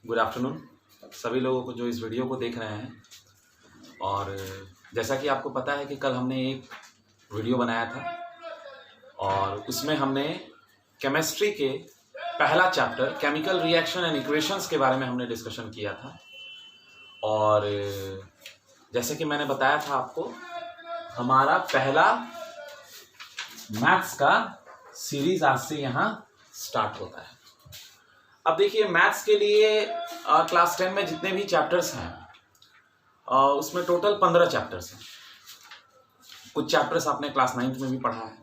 Good afternoon सभी लोगों को जो इस वीडियो को देख रहे हैं। और जैसा कि आपको पता है कि कल हमने एक वीडियो बनाया था और उसमें हमने केमिस्ट्री के पहला chapter chemical reaction and equations के बारे में हमने डिस्कशन किया था। और जैसे कि मैंने बताया था आपको, हमारा पहला मैथ्स का सीरीज आज से यहाँ स्टार्ट होता है। अब देखिए, मैथ्स के लिए क्लास 10 में जितने भी चैप्टर्स हैं उसमें टोटल 15 चैप्टर्स हैं। कुछ चैप्टर्स आपने क्लास 9th में भी पढ़ा है,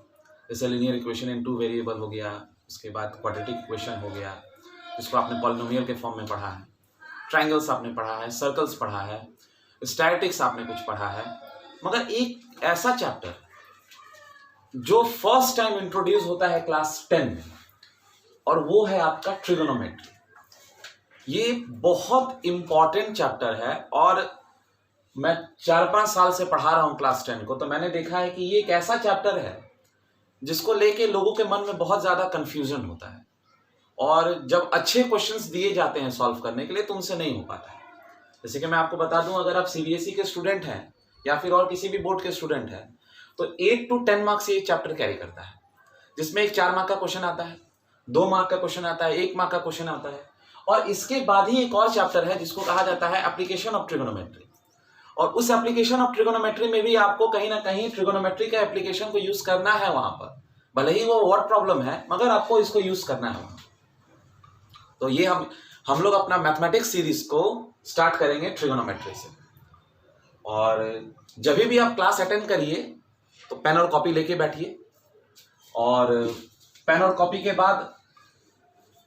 जैसे लीनियर इक्वेशन इन 2 वेरिएबल हो गया, उसके बाद क्वाड्रेटिक इक्वेशन हो गया जिसको आपने पॉलिनोमियल के फॉर्म में पढ़ा है, ट्रायंगल्स आपने पढ़ा है, सर्कल्स पढ़ा है, स्टैटिस्टिक्स आपने कुछ पढ़ा है। मगर एक ऐसा चैप्टर जो फर्स्ट टाइम इंट्रोड्यूस होता है क्लास 10 में, और वो है आपका ट्रिगोनोमेट्री। ये बहुत इंपॉर्टेंट चैप्टर है और मैं 4-5 साल से पढ़ा रहा हूँ क्लास 10 को, तो मैंने देखा है कि ये एक ऐसा चैप्टर है जिसको लेके लोगों के मन में बहुत ज़्यादा कंफ्यूजन होता है और जब अच्छे क्वेश्चंस दिए जाते हैं सॉल्व करने के लिए तो उनसे नहीं हो पाता है। जैसे कि मैं आपको बता दूं, अगर आप सीबीएसई के स्टूडेंट हैं या फिर और किसी भी बोर्ड के स्टूडेंट हैं तो 8 to 10 मार्क्स ये चैप्टर कैरी करता है, जिसमें एक 4 मार्क का क्वेश्चन आता है, 2 मार्क का क्वेश्चन आता है, 1 मार्क का क्वेश्चन आता है। और इसके बाद ही एक और चैप्टर है जिसको कहा जाता है एप्लीकेशन ऑफ ट्रिगोनोमेट्री। और उस एप्लीकेशन ऑफ ट्रिगोनोमेट्री में भी आपको कहीं ना कहीं ट्रिगोनोमेट्री का एप्लीकेशन को यूज करना है वहां पर, भले ही वो वर्ड प्रॉब्लम है मगर आपको इसको यूज करना है वहां। तो ये हम लोग अपना मैथमेटिक्स सीरीज को स्टार्ट करेंगे ट्रिगोनोमेट्री से। और जब भी आप क्लास अटेंड करिए तो पेन और कॉपी लेके बैठिए, और पेन और कॉपी के बाद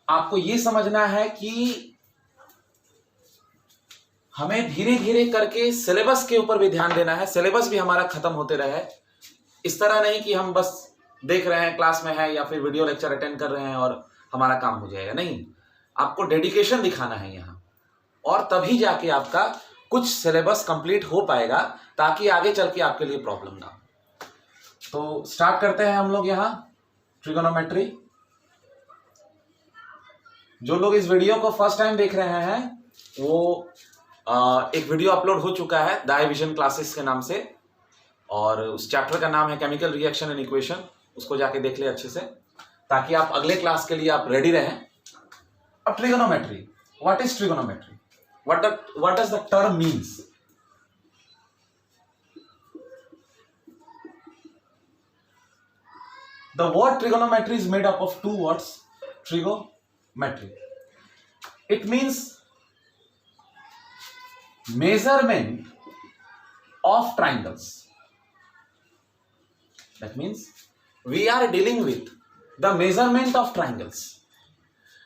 आपको ये समझना है कि हमें धीरे धीरे करके सिलेबस के ऊपर भी ध्यान देना है, सिलेबस भी हमारा खत्म होते रहे। इस तरह नहीं कि हम बस देख रहे हैं क्लास में है या फिर वीडियो लेक्चर अटेंड कर रहे हैं और हमारा काम हो जाएगा, नहीं। आपको डेडिकेशन दिखाना है यहाँ, और तभी जाके आपका कुछ सिलेबस कंप्लीट हो पाएगा ताकि आगे चल के आपके लिए प्रॉब्लम ना हो। तो स्टार्ट करते हैं हम लोग यहाँ ट्रिगोनोमेट्री। जो लोग इस वीडियो को फर्स्ट टाइम देख रहे हैं वो एक वीडियो अपलोड हो चुका है दाई विजन क्लासेस के नाम से, और उस चैप्टर का नाम है केमिकल रिएक्शन एंड इक्वेशन। उसको जाके देख ले अच्छे से ताकि आप अगले क्लास के लिए आप रेडी रहें। अब trigonometry, what is trigonometry, what does the term means? The word trigonometry is made up of 2 words, trigonometry. It means measurement of triangles. That means we are dealing with the measurement of triangles.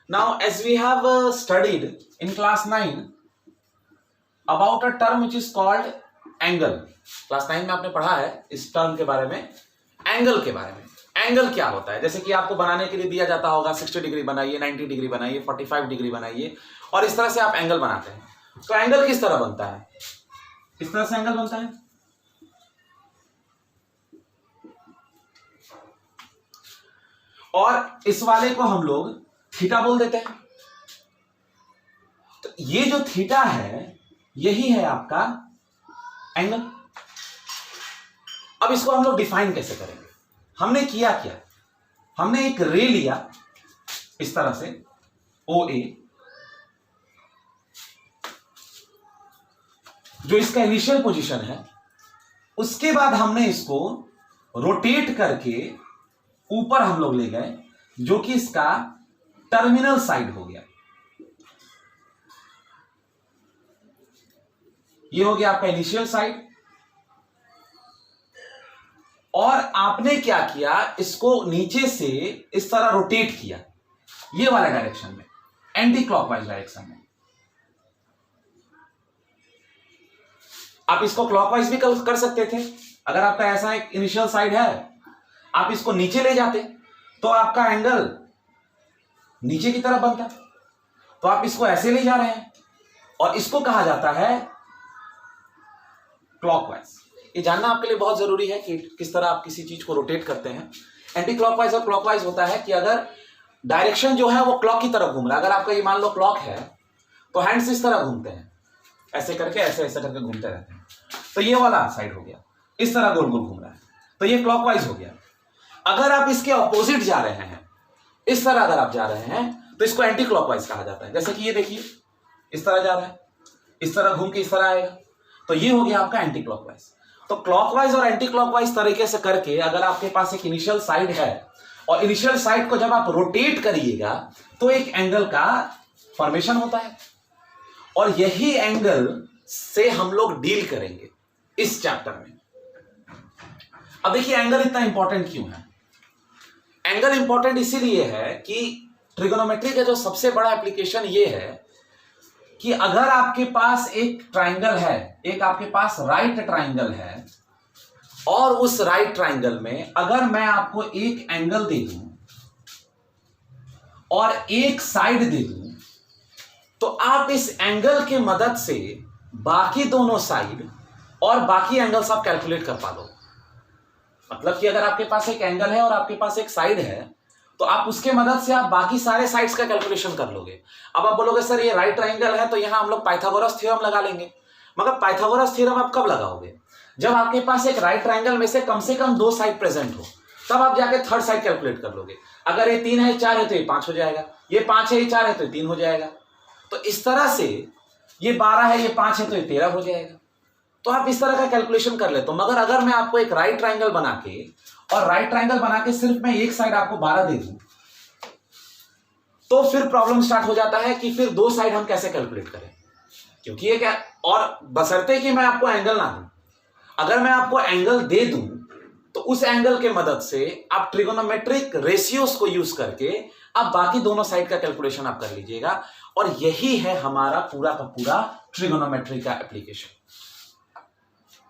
Now, as we have studied in class 9 about a term which is called angle. Class 9 में आपने पढ़ा है इस term के बारे में, angle के बारे में। एंगल क्या होता है? जैसे कि आपको बनाने के लिए दिया जाता होगा 60 डिग्री बनाइए, 90 डिग्री बनाइए, 45 डिग्री बनाइए, और इस तरह से आप एंगल बनाते हैं। तो एंगल किस तरह बनता है? इस तरह से एंगल बनता है। और इस वाले को हम लोग थीटा बोल देते हैं। तो ये जो थीटा है यही है आपका एंगल। अब इसको हम लोग डिफाइन कैसे करेंगे? हमने किया क्या, हमने एक रे लिया इस तरह से OA, जो इसका इनिशियल पोजीशन है। उसके बाद हमने इसको रोटेट करके ऊपर हम लोग ले गए, जो कि इसका टर्मिनल साइड हो गया। ये हो गया आपका इनिशियल साइड। और आपने क्या किया, इसको नीचे से इस तरह रोटेट किया ये वाला डायरेक्शन में, एंटी क्लॉकवाइज डायरेक्शन में। आप इसको क्लॉकवाइज भी कर सकते थे। अगर आपका ऐसा एक इनिशियल साइड है, आप इसको नीचे ले जाते तो आपका एंगल नीचे की तरफ बनता। तो आप इसको ऐसे ले जा रहे हैं और इसको कहा जाता है क्लॉकवाइज। ये जानना आपके लिए बहुत जरूरी है कि किस तरह आप किसी चीज को रोटेट करते हैं। एंटी क्लॉकवाइज और क्लॉकवाइज होता है कि अगर डायरेक्शन जो है वो क्लॉक की तरफ घूम रहा है, अगर आपका ये मान लो क्लॉक है तो हैंड्स इस तरह घूमते हैं, ऐसे करके ऐसे ऐसे करके घूमते रहते हैं। तो ये वाला साइड हो गया, इस तरह गोल गोल घूम रहा है, तो ये क्लॉकवाइज हो गया। अगर आप इसके ऑपोजिट जा रहे हैं, इस तरह अगर आप जा रहे हैं, तो इसको एंटी क्लॉकवाइज कहा जाता है। जैसे कि ये देखिए, इस तरह जा रहा है, इस तरह घूम के इस तरह आएगा, तो ये हो गया आपका एंटी क्लॉकवाइज। तो क्लॉकवाइज और एंटी क्लॉकवाइज तरीके से करके अगर आपके पास एक इनिशियल साइड है और इनिशियल साइड को जब आप रोटेट करिएगा तो एक एंगल का फॉर्मेशन होता है, और यही एंगल से हम लोग डील करेंगे इस चैप्टर में। अब देखिए एंगल इतना इंपॉर्टेंट क्यों है। एंगल इंपॉर्टेंट इसीलिए है कि ट्रिगोनोमेट्री का जो सबसे बड़ा एप्लीकेशन ये है कि अगर आपके पास एक ट्राइंगल है, एक आपके पास राइट ट्राइंगल है, और उस राइट ट्राइंगल में अगर मैं आपको एक एंगल दे दूं और एक साइड दे दूं, तो आप इस एंगल के मदद से बाकी दोनों साइड और बाकी एंगल्स आप कैलकुलेट कर पा लो। मतलब कि अगर आपके पास एक एंगल है और आपके पास एक साइड है, तो आप उसके मदद से आप बाकी सारे साइड्स का कैलकुलेशन कर लोगे। अब आप बोलोगे सर ये राइट ट्राइंगल है तो यहां हम लोग पाइथागोरस थ्योरम लगा लेंगे, मगर पाइथागोरस थ्योरम आप कब लगाओगे? जब आपके पास एक राइट ट्राइंगल में से कम दो साइड प्रेजेंट हो, तब आप जाके थर्ड साइड कैलकुलेट कर लोगे। अगर ये 3 है 4 है तो ये 5 हो जाएगा, ये 5 है ये 4 है तो ये 3 हो जाएगा। तो इस तरह से ये 12 है ये 5 है तो ये 13 हो जाएगा। तो आप इस तरह का कैलकुलेशन कर लेते हो। मगर अगर मैं आपको एक राइट ट्राइंगल बना के और राइट ट्राइंगल बना के सिर्फ मैं एक साइड आपको 12 दे दूं, तो फिर प्रॉब्लम स्टार्ट हो जाता है कि फिर दो साइड हम कैसे कैलकुलेट करें, क्योंकि ये क्या, और बशर्ते कि मैं आपको एंगल ना दूं। अगर मैं आपको एंगल दे दूं तो उस एंगल के मदद से आप ट्रिगोनोमेट्रिक रेशियोज को यूज करके आप बाकी दोनों साइड का कैलकुलेशन आप कर लीजिएगा। और यही है हमारा पूरा का पूरा ट्रिगोनोमेट्री का एप्लीकेशन।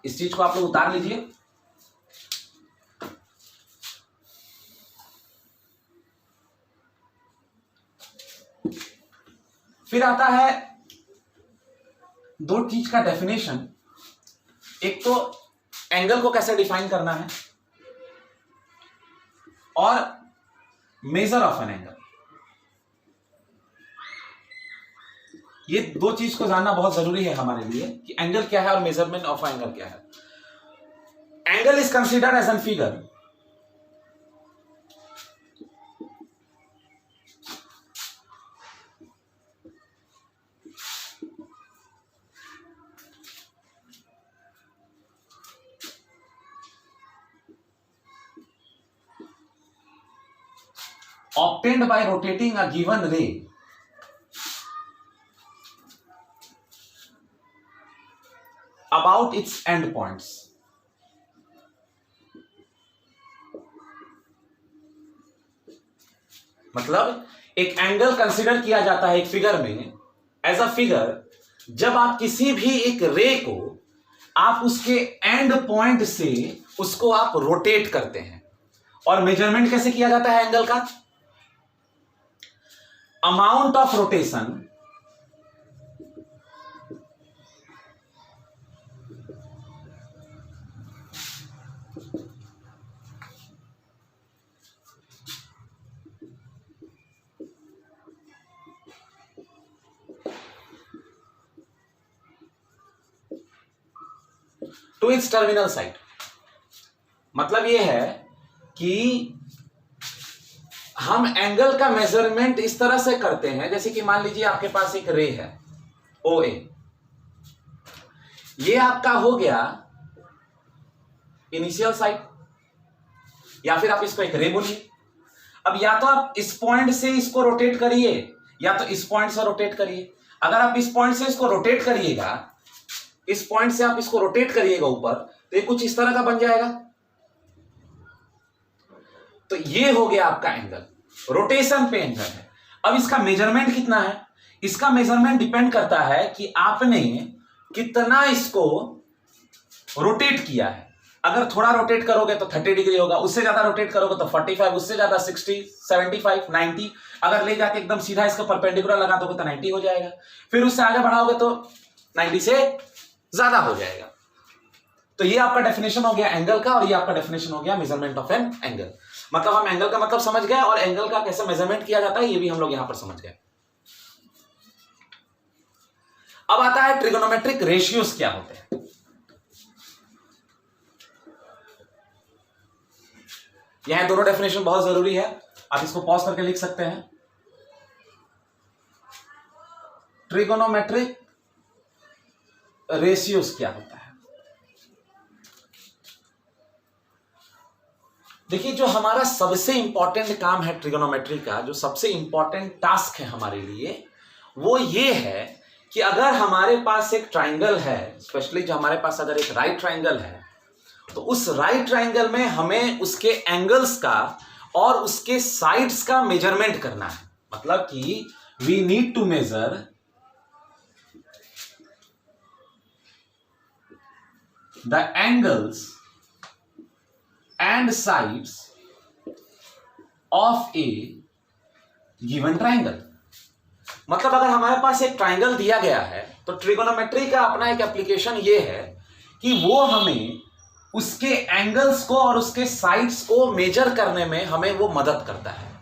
इस चीज को आप लोग उतार लीजिए। फिर आता है दो चीज का डेफिनेशन। एक तो एंगल को कैसे डिफाइन करना है, और मेजर ऑफ एन एंगल। ये दो चीज को जानना बहुत जरूरी है हमारे लिए कि एंगल क्या है और मेजरमेंट ऑफ एंगल क्या है। Angle is considered as an figure obtained by rotating a given ray about its end points. मतलब एक एंगल कंसीडर किया जाता है एक फिगर में एज अ फिगर जब आप किसी भी एक रे को आप उसके एंड पॉइंट से उसको आप रोटेट करते हैं। और मेजरमेंट कैसे किया जाता है एंगल का? Amount of rotation to its terminal side. मतलब यह है कि हम एंगल का मेजरमेंट इस तरह से करते हैं, जैसे कि मान लीजिए आपके पास एक रे है OA, ये आपका हो गया इनिशियल साइड, या फिर आप इसको एक रे बोलिए। अब या तो आप इस पॉइंट से इसको रोटेट करिए या तो इस पॉइंट से रोटेट करिए। अगर आप इस पॉइंट से इसको रोटेट करिएगा, इस पॉइंट से आप इसको रोटेट करिएगा ऊपर, तो ये कुछ इस तरह का बन जाएगा। तो ये हो गया आपका एंगल, रोटेशन पे एंगल है। अब इसका मेजरमेंट कितना है? इसका मेजरमेंट डिपेंड करता है कि आपने कितना इसको रोटेट किया है। अगर थोड़ा रोटेट करोगे तो 30 डिग्री होगा, उससे ज्यादा रोटेट करोगे तो 45, उससे ज्यादा 60, 75, 90। अगर ले जाके एकदम सीधा इसको परपेंडिकुलर लगा दोगे तो 90 हो जाएगा। फिर उससे आगे बढ़ाओगे तो 90 से ज्यादा हो जाएगा। तो ये आपका डेफिनेशन हो गया एंगल का, और ये आपका डेफिनेशन हो गया मेजरमेंट ऑफ एन एंगल। मतलब हम एंगल का मतलब समझ गए और एंगल का कैसे मेजरमेंट किया जाता है ये भी हम लोग यहां पर समझ गए। अब आता है ट्रिगोनोमेट्रिक रेशियोज क्या होते हैं। यहां दोनों डेफिनेशन बहुत जरूरी है, आप इसको पॉज करके लिख सकते हैं। ट्रिगोनोमेट्रिक रेशियोज क्या होता है। देखिए, जो हमारा सबसे इंपॉर्टेंट काम है ट्रिगोनोमेट्री का, जो सबसे इंपॉर्टेंट टास्क है हमारे लिए, वो ये है कि अगर हमारे पास एक ट्राइंगल है, स्पेशली जो हमारे पास अगर एक राइट ट्राइंगल है, तो उस राइट ट्राइंगल में हमें उसके एंगल्स का और उसके साइड्स का मेजरमेंट करना है। मतलब कि we need to measure the angles and sides of a given triangle। मतलब अगर हमारे पास एक ट्राइंगल दिया गया है तो ट्रिगोनोमेट्री का अपना एक एप्लीकेशन ये है कि वो हमें उसके एंगल्स को और उसके साइड्स को मेजर करने में हमें वो मदद करता है,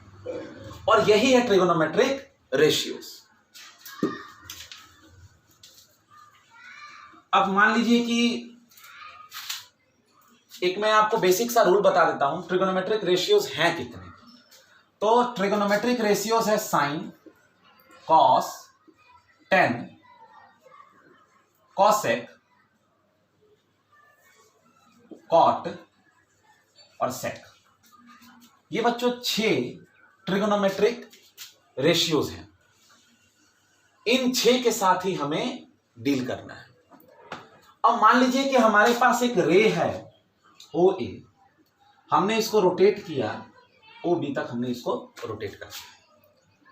और यही है ट्रिगोनोमेट्रिक रेशियोज। अब मान लीजिए कि एक मैं आपको बेसिक सा रूल बता देता हूं, ट्रिगोनोमेट्रिक रेशियोज हैं कितने। तो ट्रिगोनोमेट्रिक रेशियोज है sine, cos, tan, cosec, cot और सेक। ये बच्चों 6 ट्रिगोनोमेट्रिक रेशियोज हैं। इन 6 के साथ ही हमें डील करना है। अब मान लीजिए कि हमारे पास एक रे है ओ ए, हमने इसको रोटेट किया, ओ बी तक हमने इसको रोटेट कर दिया,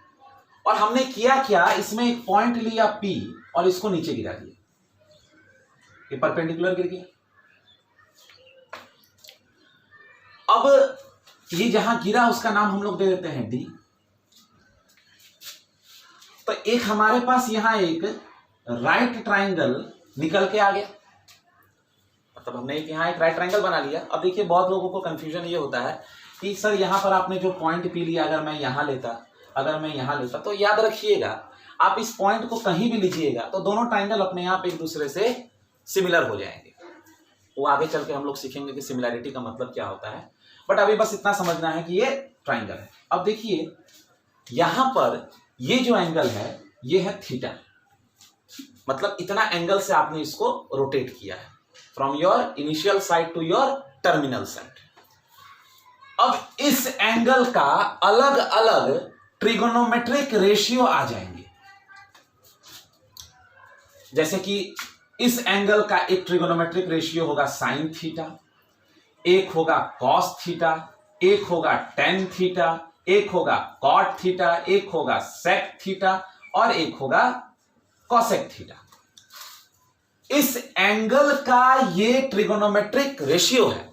और हमने किया क्या, इसमें एक पॉइंट लिया पी और इसको नीचे गिरा दिया, ये परपेंडिकुलर गिर गया। अब ये जहां गिरा उसका नाम हम लोग दे देते हैं डी। तो एक हमारे पास यहां एक राइट ट्राइंगल निकल के आ गया, मतलब हमने यहां एक राइट ट्राइंगल बना लिया। अब देखिए, बहुत लोगों को कंफ्यूजन ये होता है कि सर यहां पर आपने जो पॉइंट पी लिया, अगर मैं यहां लेता, अगर मैं यहां लेता, तो याद रखिएगा आप इस पॉइंट को कहीं भी लीजिएगा तो दोनों ट्राइंगल अपने आप एक दूसरे से सिमिलर हो जाएंगे। वो आगे चल के हम लोग सीखेंगे कि सिमिलैरिटी का मतलब क्या होता है, बट अभी बस इतना समझना है कि ये ट्राइंगल है। अब देखिए, यहां पर ये जो एंगल है ये है थीटा, मतलब इतना एंगल से आपने इसको रोटेट किया है from your initial side to your terminal side. अब इस एंगल का अलग अलग ट्रिगोनोमेट्रिक रेशियो आ जाएंगे। जैसे कि इस एंगल का एक ट्रिगोनोमेट्रिक रेशियो होगा साइन थीटा, एक होगा कॉस थीटा, एक होगा टेन थीटा, एक होगा कॉट थीटा, एक होगा सेक थीटा और एक होगा कॉसेक थीटा। इस एंगल का ये ट्रिगोनोमेट्रिक रेशियो है,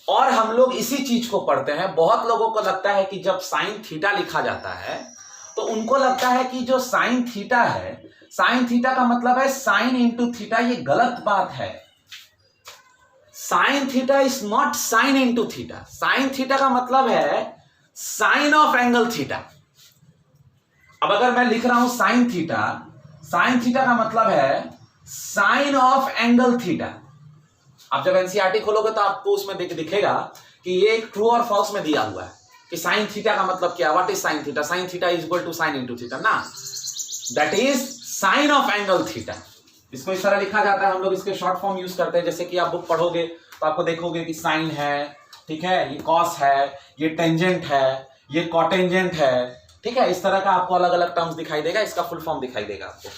और हम लोग इसी चीज को पढ़ते हैं। बहुत लोगों को लगता है कि जब साइन थीटा लिखा जाता है तो उनको लगता है कि जो साइन थीटा है, साइन थीटा का मतलब है साइन इंटू थीटा। ये गलत बात है। Sign theta is not sign into theta. Sine theta का मतलब है साइन ऑफ एंगल थीटा। अब अगर मैं लिख रहा हूं साइन थीटा, साइन थीटा का मतलब है साइन ऑफ एंगल थीटा। आप जब एनसीईआरटी खोलोगे तो आपको उसमें दिखेगा कि ये एक ट्रू और फॉल्स में दिया हुआ है कि साइन थीटा का मतलब क्या, what is sine theta. Sine theta is equal to sine into theta ना, that is sine of angle theta. इसको इस तरह लिखा जाता है, हम लोग इसके शॉर्ट फॉर्म यूज करते हैं। जैसे कि आप बुक पढ़ोगे तो आपको देखोगे कि साइन है, ठीक है, ये कॉस है, ये टेंजेंट है, ये कॉटेंजेंट है, ठीक है। इस तरह का आपको अलग अलग टर्म्स दिखाई देगा, इसका फुल फॉर्म दिखाई देगा आपको।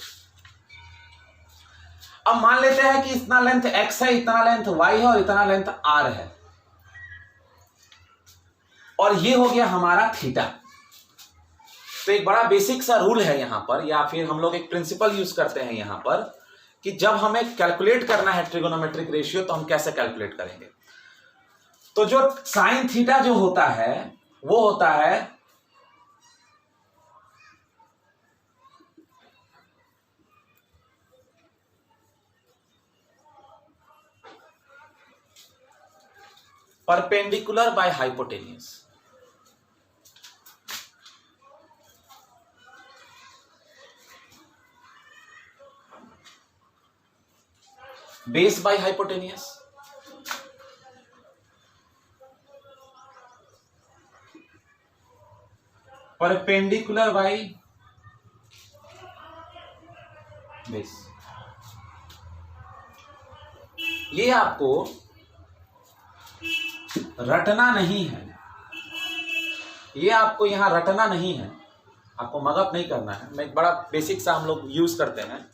अब मान लेते हैं कि इतना लेंथ x है, इतना लेंथ y है और इतना लेंथ r है, और ये हो गया हमारा थीटा। तो एक बड़ा बेसिक सा रूल है यहां पर, या फिर हम लोग एक प्रिंसिपल यूज करते हैं यहां पर कि जब हमें कैलकुलेट करना है ट्रिगोनोमेट्रिक रेशियो तो हम कैसे कैलकुलेट करेंगे। तो जो साइन थीटा जो होता है वो होता है perpendicular by hypotenuse. Base by hypotenuse, perpendicular by base. ये आपको रटना नहीं है, ये आपको यहां रटना नहीं है, आपको मगअप नहीं करना है। मैं एक बड़ा बेसिक सा हम लोग यूज करते हैं।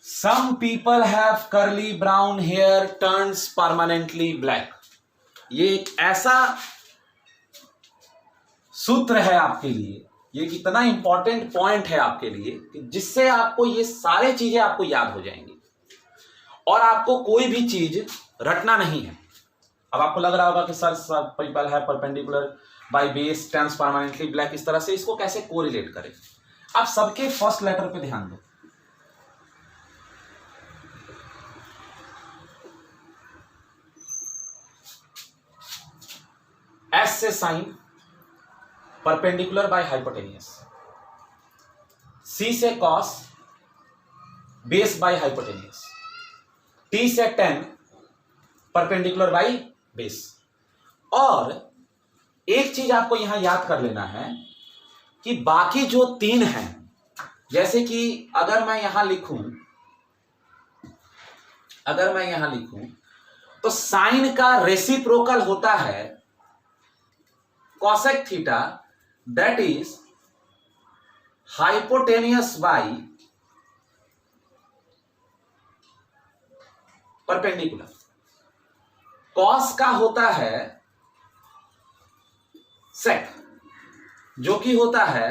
Some people have curly brown hair turns permanently black। ये एक ऐसा सूत्र है आपके लिए, ये कितना इंपॉर्टेंट पॉइंट है आपके लिए कि जिससे आपको ये सारे चीजें आपको याद हो जाएंगी और आपको कोई भी चीज रटना नहीं है। अब आपको लग रहा होगा कि सर पीपल है perpendicular by base turns permanently black, इस तरह से इसको कैसे कोरिलेट करें। आप सबके फर्स्ट लेटर पे ध्यान दो। एस से साइन परपेंडिकुलर बाय हाइपोटेनियस, सी से cos base by hypotenuse, T से टेन परपेंडिकुलर बाय बेस। और एक चीज आपको यहां याद कर लेना है कि बाकी जो तीन हैं, जैसे कि अगर मैं यहां लिखूं तो साइन का रेसिप्रोकल होता है cosec theta, that is hypotenuse by perpendicular। cos का होता है sec, जो कि होता है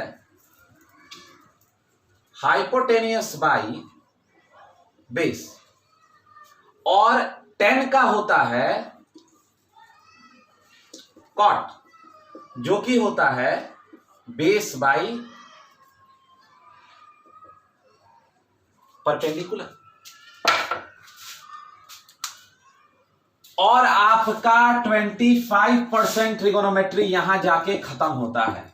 hypotenuse by base, और tan का होता है cot, जो कि होता है बेस बाई परपेंडिकुलर। और आपका 25% ट्रिगोनोमेट्री यहां जाके खत्म होता है।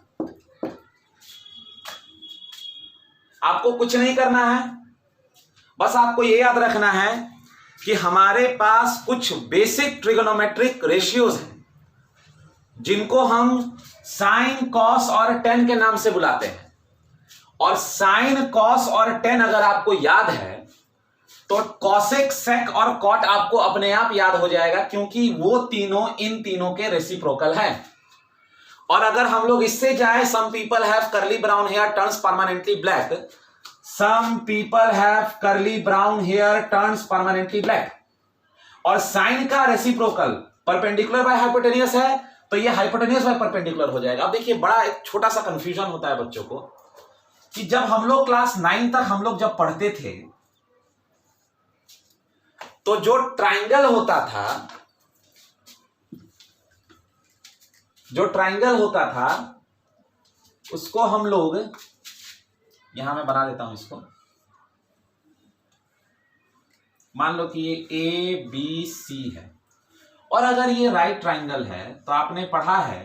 आपको कुछ नहीं करना है, बस आपको यह याद रखना है कि हमारे पास कुछ बेसिक ट्रिगोनोमेट्रिक रेशियोज हैं जिनको हम साइन कॉस और टेन के नाम से बुलाते हैं। और साइन कॉस और टेन अगर आपको याद है तो कॉसेक सेक और कॉट आपको अपने आप याद हो जाएगा, क्योंकि वो तीनों इन तीनों के रेसिप्रोकल हैं। और अगर हम लोग इससे जाए, some people have curly brown hair turns permanently black, some people have curly brown hair turns permanently black, और साइन का रेसिप्रोकल परपेंडिकुलर बाय हाइपोटेनियस है तो ये हाइपोटेनियस बाय परपेंडिकुलर हो जाएगा। अब देखिए, बड़ा एक छोटा सा कंफ्यूजन होता है बच्चों को कि जब हम लोग क्लास 9 तक हम लोग जब पढ़ते थे तो जो ट्राइंगल होता था उसको हम लोग, यहां मैं बना देता हूं इसको, मान लो कि ये ए बी सी है, और अगर ये राइट ट्राइंगल है तो आपने पढ़ा है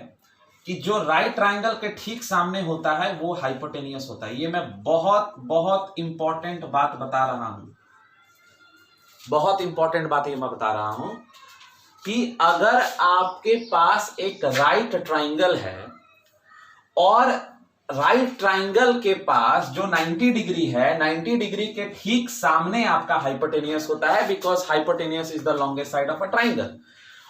कि जो राइट ट्राइंगल के ठीक सामने होता है वो हाइपोटेनियस होता है। ये मैं बहुत बहुत इंपॉर्टेंट बात बता रहा हूं, बहुत इंपॉर्टेंट बात ये मैं बता रहा हूं कि अगर आपके पास एक राइट ट्राइंगल है और राइट ट्राइंगल के पास जो 90 डिग्री है, 90 डिग्री के ठीक सामने आपका हाइपोटेनियस होता है, because hypotenuse is the longest side of a triangle.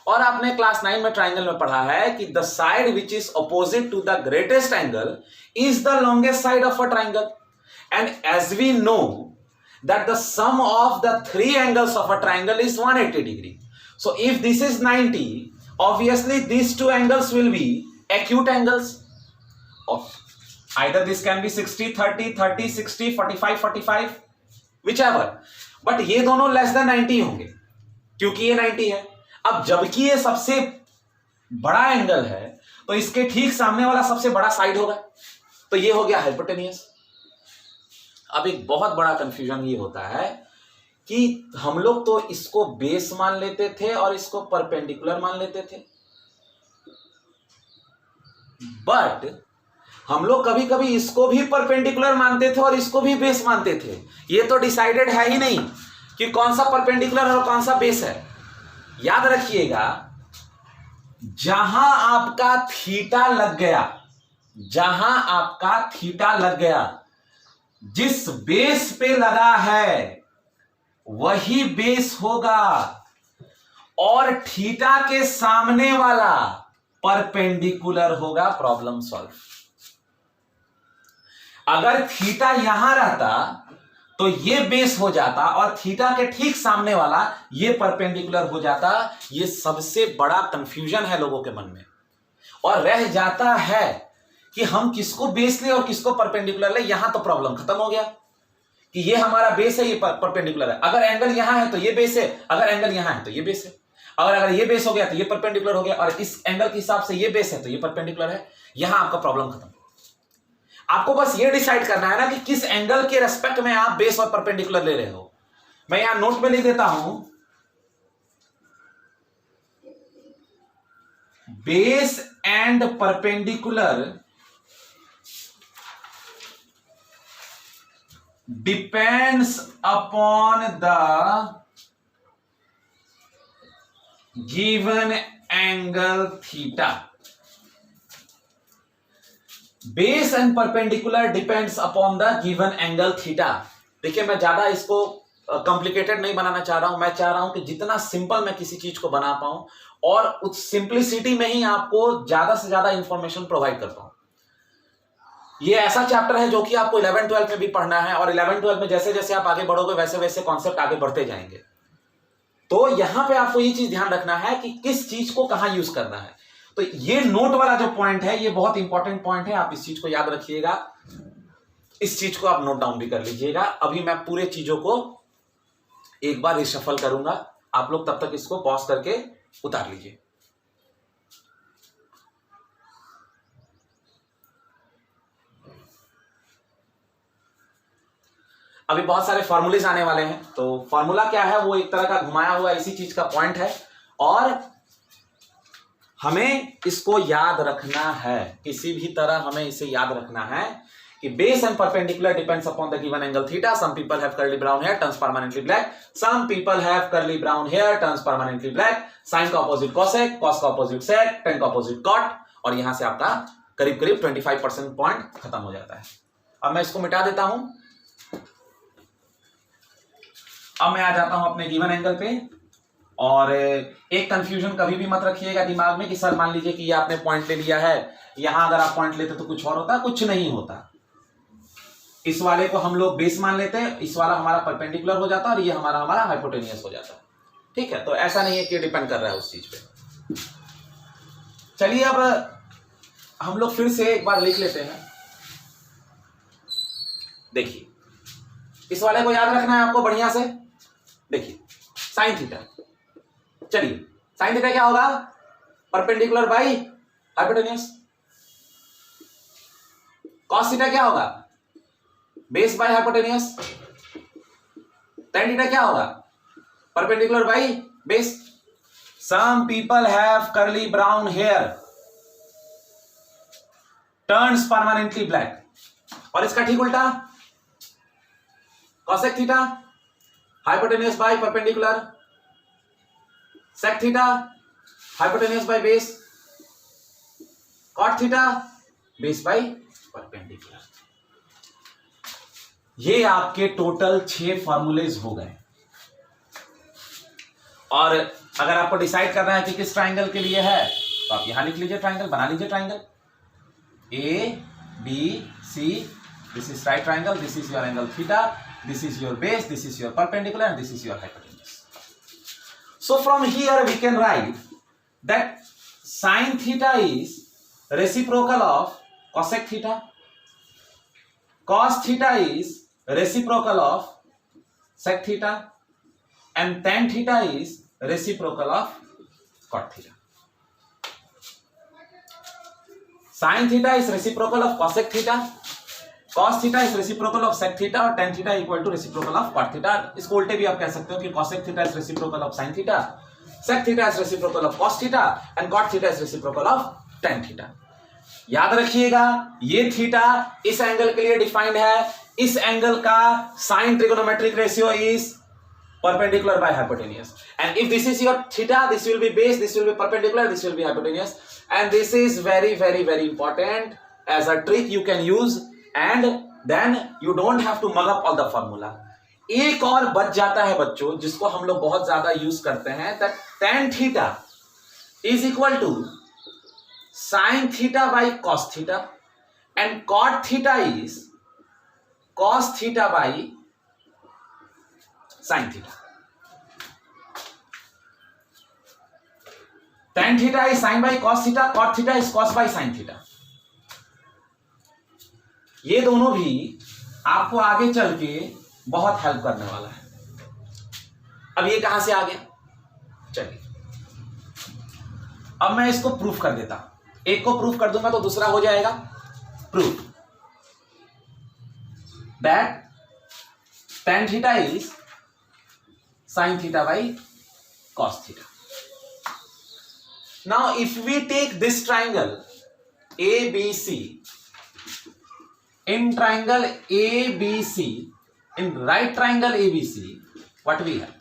और आपने क्लास 9 में ट्राइंगल में पढ़ा है कि the side which is opposite to the greatest angle is the longest side of a triangle, and as we know that the sum of the three angles of a triangle is 180 degree. So if this is 90, obviously these two angles will be acute angles. Either this can be 60 30, 30 60, 45 45, whichever, but ये दोनों less than 90 होंगे क्योंकि ये 90 है। अब जबकि ये सबसे बड़ा एंगल है तो इसके ठीक सामने वाला सबसे बड़ा साइड होगा, तो ये हो गया हाइपोटेनियस। अब एक बहुत बड़ा कंफ्यूजन ये होता है कि हम लोग तो इसको बेस मान लेते थे और इसको परपेंडिकुलर मान लेते थे, बट हम लोग कभी कभी इसको भी परपेंडिकुलर मानते थे और इसको भी बेस मानते थे। ये तो डिसाइडेड है ही नहीं कि कौन सा परपेंडिकुलर और कौन सा बेस है। याद रखिएगा, जहां आपका थीटा लग गया, जहां आपका थीटा लग गया, जिस बेस पे लगा है वही बेस होगा, और थीटा के सामने वाला परपेंडिकुलर होगा। Problem solve. अगर थीटा यहां रहता तो ये बेस हो जाता और थीटा के ठीक सामने वाला ये परपेंडिकुलर हो जाता। ये सबसे बड़ा कंफ्यूजन है लोगों के मन में, और रह जाता है कि हम किसको बेस ले और किसको परपेंडिकुलर ले। यहां तो प्रॉब्लम खत्म हो गया कि ये हमारा बेस है, ये परपेंडिकुलर है। अगर एंगल यहां है तो ये बेस है, अगर एंगल यहां है तो ये बेस है, अगर ये बेस हो गया तो ये परपेंडिकुलर हो गया, और इस एंगल के हिसाब से ये बेस है तो ये परपेंडिकुलर है। यहां आपका प्रॉब्लम खत्म। आपको बस ये डिसाइड करना है ना कि किस एंगल के रेस्पेक्ट में आप बेस और परपेंडिकुलर ले रहे हो। मैं यहां नोट में लिख देता हूं, base and perpendicular depends upon the given angle theta. Base and perpendicular depends upon the given angle theta. देखिए, मैं ज्यादा इसको कॉम्प्लिकेटेड नहीं बनाना चाह रहा हूं। मैं चाह रहा हूं कि जितना सिंपल मैं किसी चीज को बना पाऊं और उस सिंप्लिसिटी में ही आपको ज्यादा से ज्यादा इंफॉर्मेशन प्रोवाइड कर पाऊं। ये ऐसा चैप्टर है जो कि आपको 11-12 में भी पढ़ना है, और 11-12 में जैसे जैसे आप आगे बढ़ोगे वैसे वैसे कॉन्सेप्ट आगे बढ़ते जाएंगे। तो यहां पे आपको ये चीज ध्यान रखना है कि किस चीज को कहां यूज करना है। तो ये नोट वाला जो पॉइंट है ये बहुत इंपॉर्टेंट पॉइंट है, आप इस चीज को याद रखिएगा। इस चीज को आप नोट डाउन भी कर लीजिएगा। अभी मैं पूरे चीजों को एक बार रिशफल करूंगा, आप लोग तब तक इसको पॉज करके उतार लीजिए। अभी बहुत सारे फॉर्मूलेज आने वाले हैं, तो फॉर्मूला क्या है, वो एक तरह का घुमाया हुआ इसी चीज का पॉइंट है, और हमें इसको याद रखना है। किसी भी तरह हमें इसे याद रखना है कि base and perpendicular depends upon the given angle theta. Some people have curly brown hair turns permanently black, some people have curly brown hair turns permanently black, sine का ऑपोजिट कॉसेक, कॉस का opposite sec, tan का opposite cot, और यहां से आपका करीब करीब 25% point खत्म हो जाता है। अब मैं इसको मिटा देता हूं। अब मैं आ जाता हूं अपने गिवन एंगल पे, और एक कंफ्यूजन कभी भी मत रखिएगा दिमाग में कि सर मान लीजिए कि ये आपने पॉइंट ले लिया है, यहां अगर आप पॉइंट लेते तो कुछ और होता। कुछ नहीं होता। इस वाले को हम लोग बेस मान लेते हैं, इस वाला हमारा परपेंडिकुलर हो जाता और ये हमारा हाइपोटेनियस हो जाता है। ठीक है, तो ऐसा नहीं है कि डिपेंड कर रहा है उस चीज पे। चलिए अब हम लोग फिर से एक बार लिख लेते हैं। देखिए, इस वाले को याद रखना है आपको बढ़िया से। देखिए, साइन थीटा, चलिए साइन थीटा क्या होगा, perpendicular by hypotenuse. Cos theta क्या होगा, base by hypotenuse. Tan theta क्या होगा, perpendicular by base. Some people have curly brown hair turns permanently black, और इसका ठीक उल्टा cosec theta hypotenuse by perpendicular, sec theta hypotenuse by base, cot theta base by perpendicular. ये आपके total 6 formulas हो गए। और अगर आपको डिसाइड करना है कि किस ट्राइंगल के लिए है तो आप यहां लिख लीजिए, ट्राइंगल बना लीजिए। Triangle A B C, this is right triangle, this is your angle theta, this is your base, this is your perpendicular, and this is your hypotenuse. So from here we can write that sin theta is reciprocal of cosec theta, cos theta is reciprocal of sec theta, and tan theta is reciprocal of cot theta. Sine theta is reciprocal of cosec theta, cos theta is reciprocal of sec theta और tan theta equal to reciprocal of cot theta. इसको उल्टे भी आप कह सकते हो कि cosec theta is reciprocal of sine theta, sec theta is reciprocal of cos theta and cot theta is reciprocal of tan theta. याद रखिएगा ये थीटा इस एंगल के लिए डिफाइंड है, इस एंगल का sine trigonometric ratio is perpendicular by hypotenuse, and if this is your theta, this will be base, this will be perpendicular, this will be hypotenuse, and this is very very very important as a trick you can use, and then you don't have to mug up all the formula. एक और बच जाता है बच्चों जिसको हम लोग बहुत ज्यादा यूज करते हैं, that tan theta is equal to sin theta by cos theta and cot theta is cos theta by sin theta. tan theta is sin by cos theta, cot theta is cos by sin theta. ये दोनों भी आपको आगे चल के बहुत help करने वाला है। अब ये कहां से आ गया, चलिए अब मैं इसको प्रूफ कर देता हूं। एक को प्रूफ कर दूंगा तो दूसरा हो जाएगा proof that tan theta is sin theta by cos theta. Now if we take this triangle ABC, in triangle ABC, in right triangle ABC, what we have,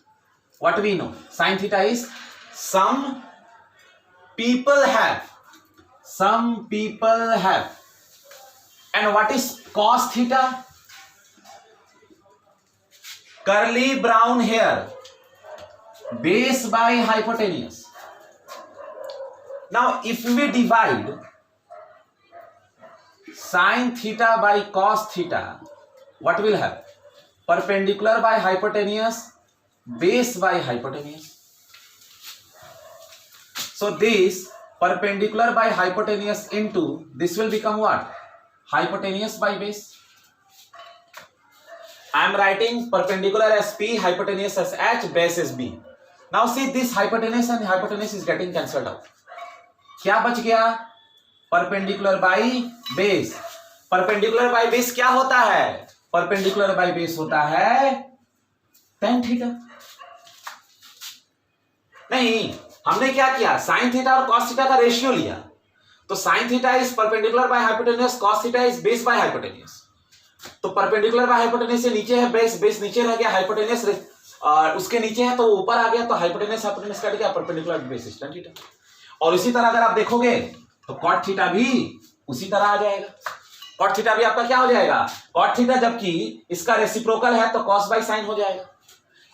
what we know, sin theta is some people have, and what is cos theta? Curly brown hair, base by hypotenuse. Now if we divide sin theta by cos theta, what will have? Perpendicular by hypotenuse, base by hypotenuse. So this perpendicular by hypotenuse into this will become what? Hypotenuse by base. I am writing perpendicular as P, hypotenuse as H, base as B. Now see this hypotenuse and hypotenuse is getting cancelled out. क्या बच गया? Perpendicular by base. Perpendicular by base क्या होता है? Perpendicular by base होता है tan theta. नहीं, हमने क्या किया, साइन थीटा और कॉस थीटा का रेशियो लिया, तो sign theta is perpendicular by hypotenuse, cos theta is base by hypotenuse. तो परपेंडिकुलर बाय हाइपोटेन्यूज से नीचे है बेस, बेस नीचे रह गया, हाइपोटेन्यूज उसके नीचे है तो ऊपर आ गया, तो हाइपोटेन्यूज हाइपोटेन्यूज कट गया, perpendicular base is tan theta. और इसी तरह अगर आप देखोगे तो कॉट थीटा भी उसी तरह आ जाएगा। कॉट थीटा भी आपका क्या हो जाएगा, कॉट थीटा, जबकि इसका रेसिप्रोकल है तो कॉस बाय साइन हो जाएगा।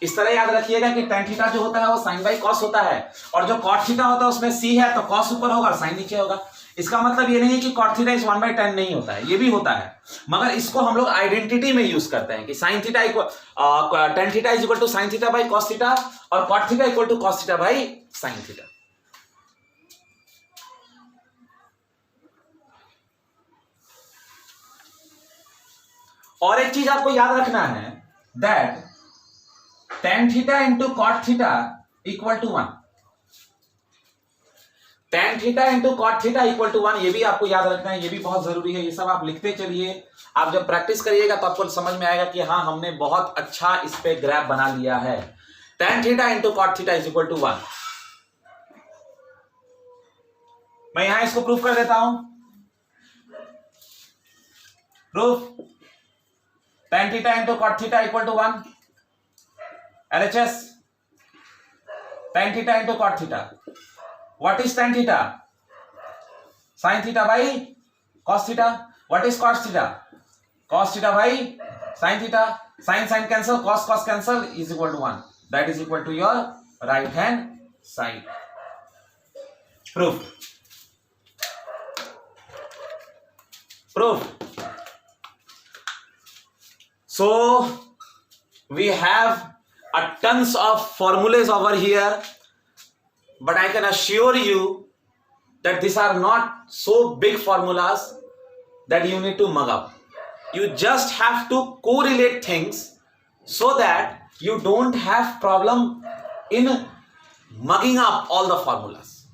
इस तरह याद रखिएगा कि tan थीटा जो होता है वो साइन बाय कॉस होता है, और जो कॉट थीटा होता है उसमें c है तो कॉस ऊपर होगा और साइन नीचे होगा। इसका मतलब ये नहीं है कि कॉट थीटा इज 1/tan नहीं होता है, ये भी होता है, मगर इसको हम लोग आइडेंटिटी में यूज करते हैं कि sine theta equal tan theta is equal to sine theta by cos theta और cot theta equal to cos theta by sine theta. और एक चीज आपको याद रखना है that tan theta into cot theta equal to 1। tan theta into cot theta equal to 1, ये भी आपको याद रखना है, ये भी बहुत जरूरी है। ये सब आप लिखते चलिए, आप जब प्रैक्टिस करिएगा तो आपको समझ में आएगा कि हाँ हमने बहुत अच्छा इस पे ग्राफ बना लिया है। tan theta into cot theta is equal to 1। मैं यहां इसको प्रूफ कर देता हूं। Proof tan theta into cot theta equal to 1. LHS tan theta into cot theta. What is tan theta? Sin theta by cos theta. What is cos theta? Cos theta by sin theta. Sin sin cancel, cos cos cancel is equal to 1. That is equal to your right hand side. Proof. Proof. So we have a tons of formulas over here, but I can assure you that these are not so big formulas that you need to mug up. You just have to correlate things so that you don't have problem in mugging up all the formulas.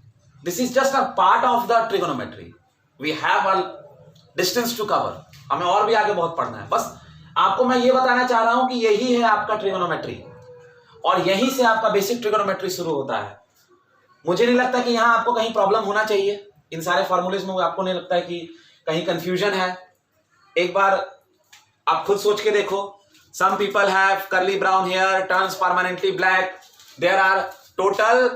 This is just a part of the trigonometry. We have a distance to cover, हमें और भी आगे बहुत पढ़ना है। बस आपको मैं ये बताना चाह रहा हूं कि यही है आपका ट्रिगोनोमेट्री, और यहीं से आपका बेसिक ट्रिगोनोमेट्री शुरू होता है। मुझे नहीं लगता कि यहां आपको कहीं प्रॉब्लम होना चाहिए इन सारे फॉर्मूलेज में, आपको नहीं लगता है कि कहीं कंफ्यूजन है। एक बार आप खुद सोच के देखो, some people have curly brown hair, turns permanently black, there are total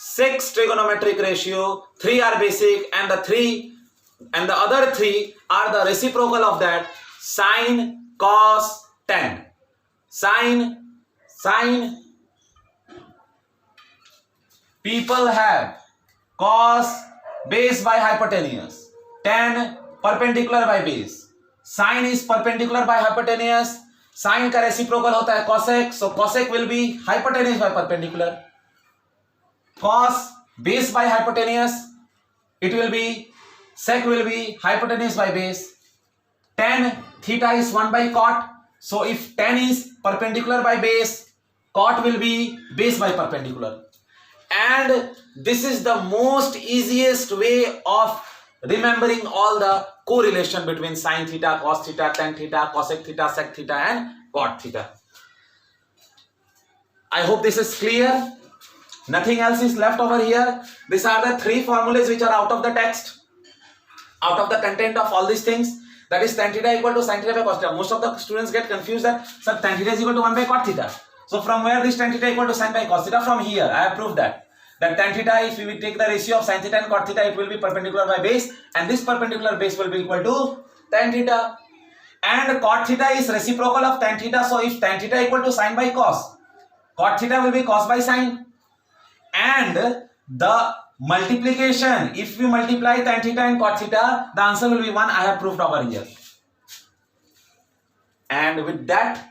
6 trigonometric ratio, 3 are basic and the other 3 are the reciprocal of that, sine, cos, tan. Sine, people have cos base by hypotenuse, tan perpendicular by base, sine is perpendicular by hypotenuse, sine का reciprocal होता है cosec, so cosec will be hypotenuse by perpendicular, cos base by hypotenuse, it will be sec will be hypotenuse by base, tan theta is 1 by cot, so if tan is perpendicular by base, cot will be base by perpendicular. And this is the most easiest way of remembering all the correlation between sin theta, cos theta, tan theta, cosec theta, sec theta and cot theta. I hope this is clear. Nothing else is left over here. These are the 3 formulas which are out of the text, out of the content of all these things. That is tan theta equal to sin theta by cos theta. Most of the students get confused that sir, tan theta is equal to 1 by cot theta. So from where this tan theta equal to sin by cos theta? From here I have proved that tan theta, if we take the ratio of sin theta and cot theta, it will be perpendicular by base, and this perpendicular base will be equal to tan theta, and cot theta is reciprocal of tan theta. So if tan theta equal to sin by cos, cot theta will be cos by sin, and the multiplication, if we multiply tan theta and cot theta, the answer will be 1. I have proved over here. And with that,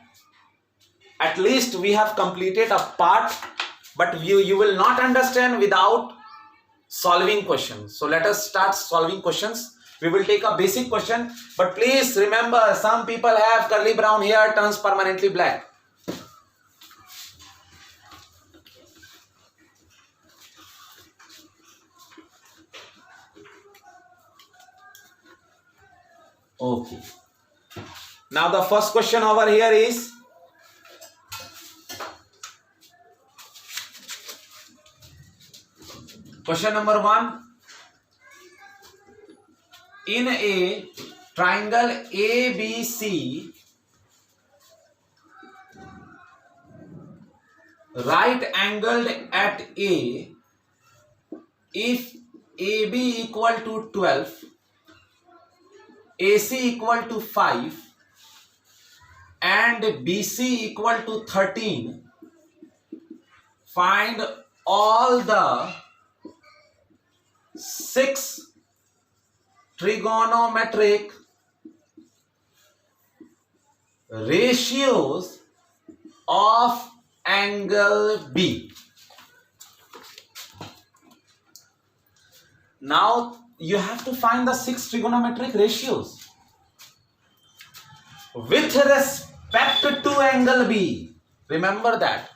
at least we have completed a part, but you will not understand without solving questions. So let us start solving questions. We will take a basic question, but please remember, some people have curly brown hair, turns permanently black. Okay. Now the first question over here is, question number 1. In a triangle ABC, right angled at A, if AB equal to 12, AC equal to 5 and BC equal to 13, find all the 6 trigonometric ratios of angle B. Now you have to find the 6 trigonometric ratios with respect to angle B. Remember that.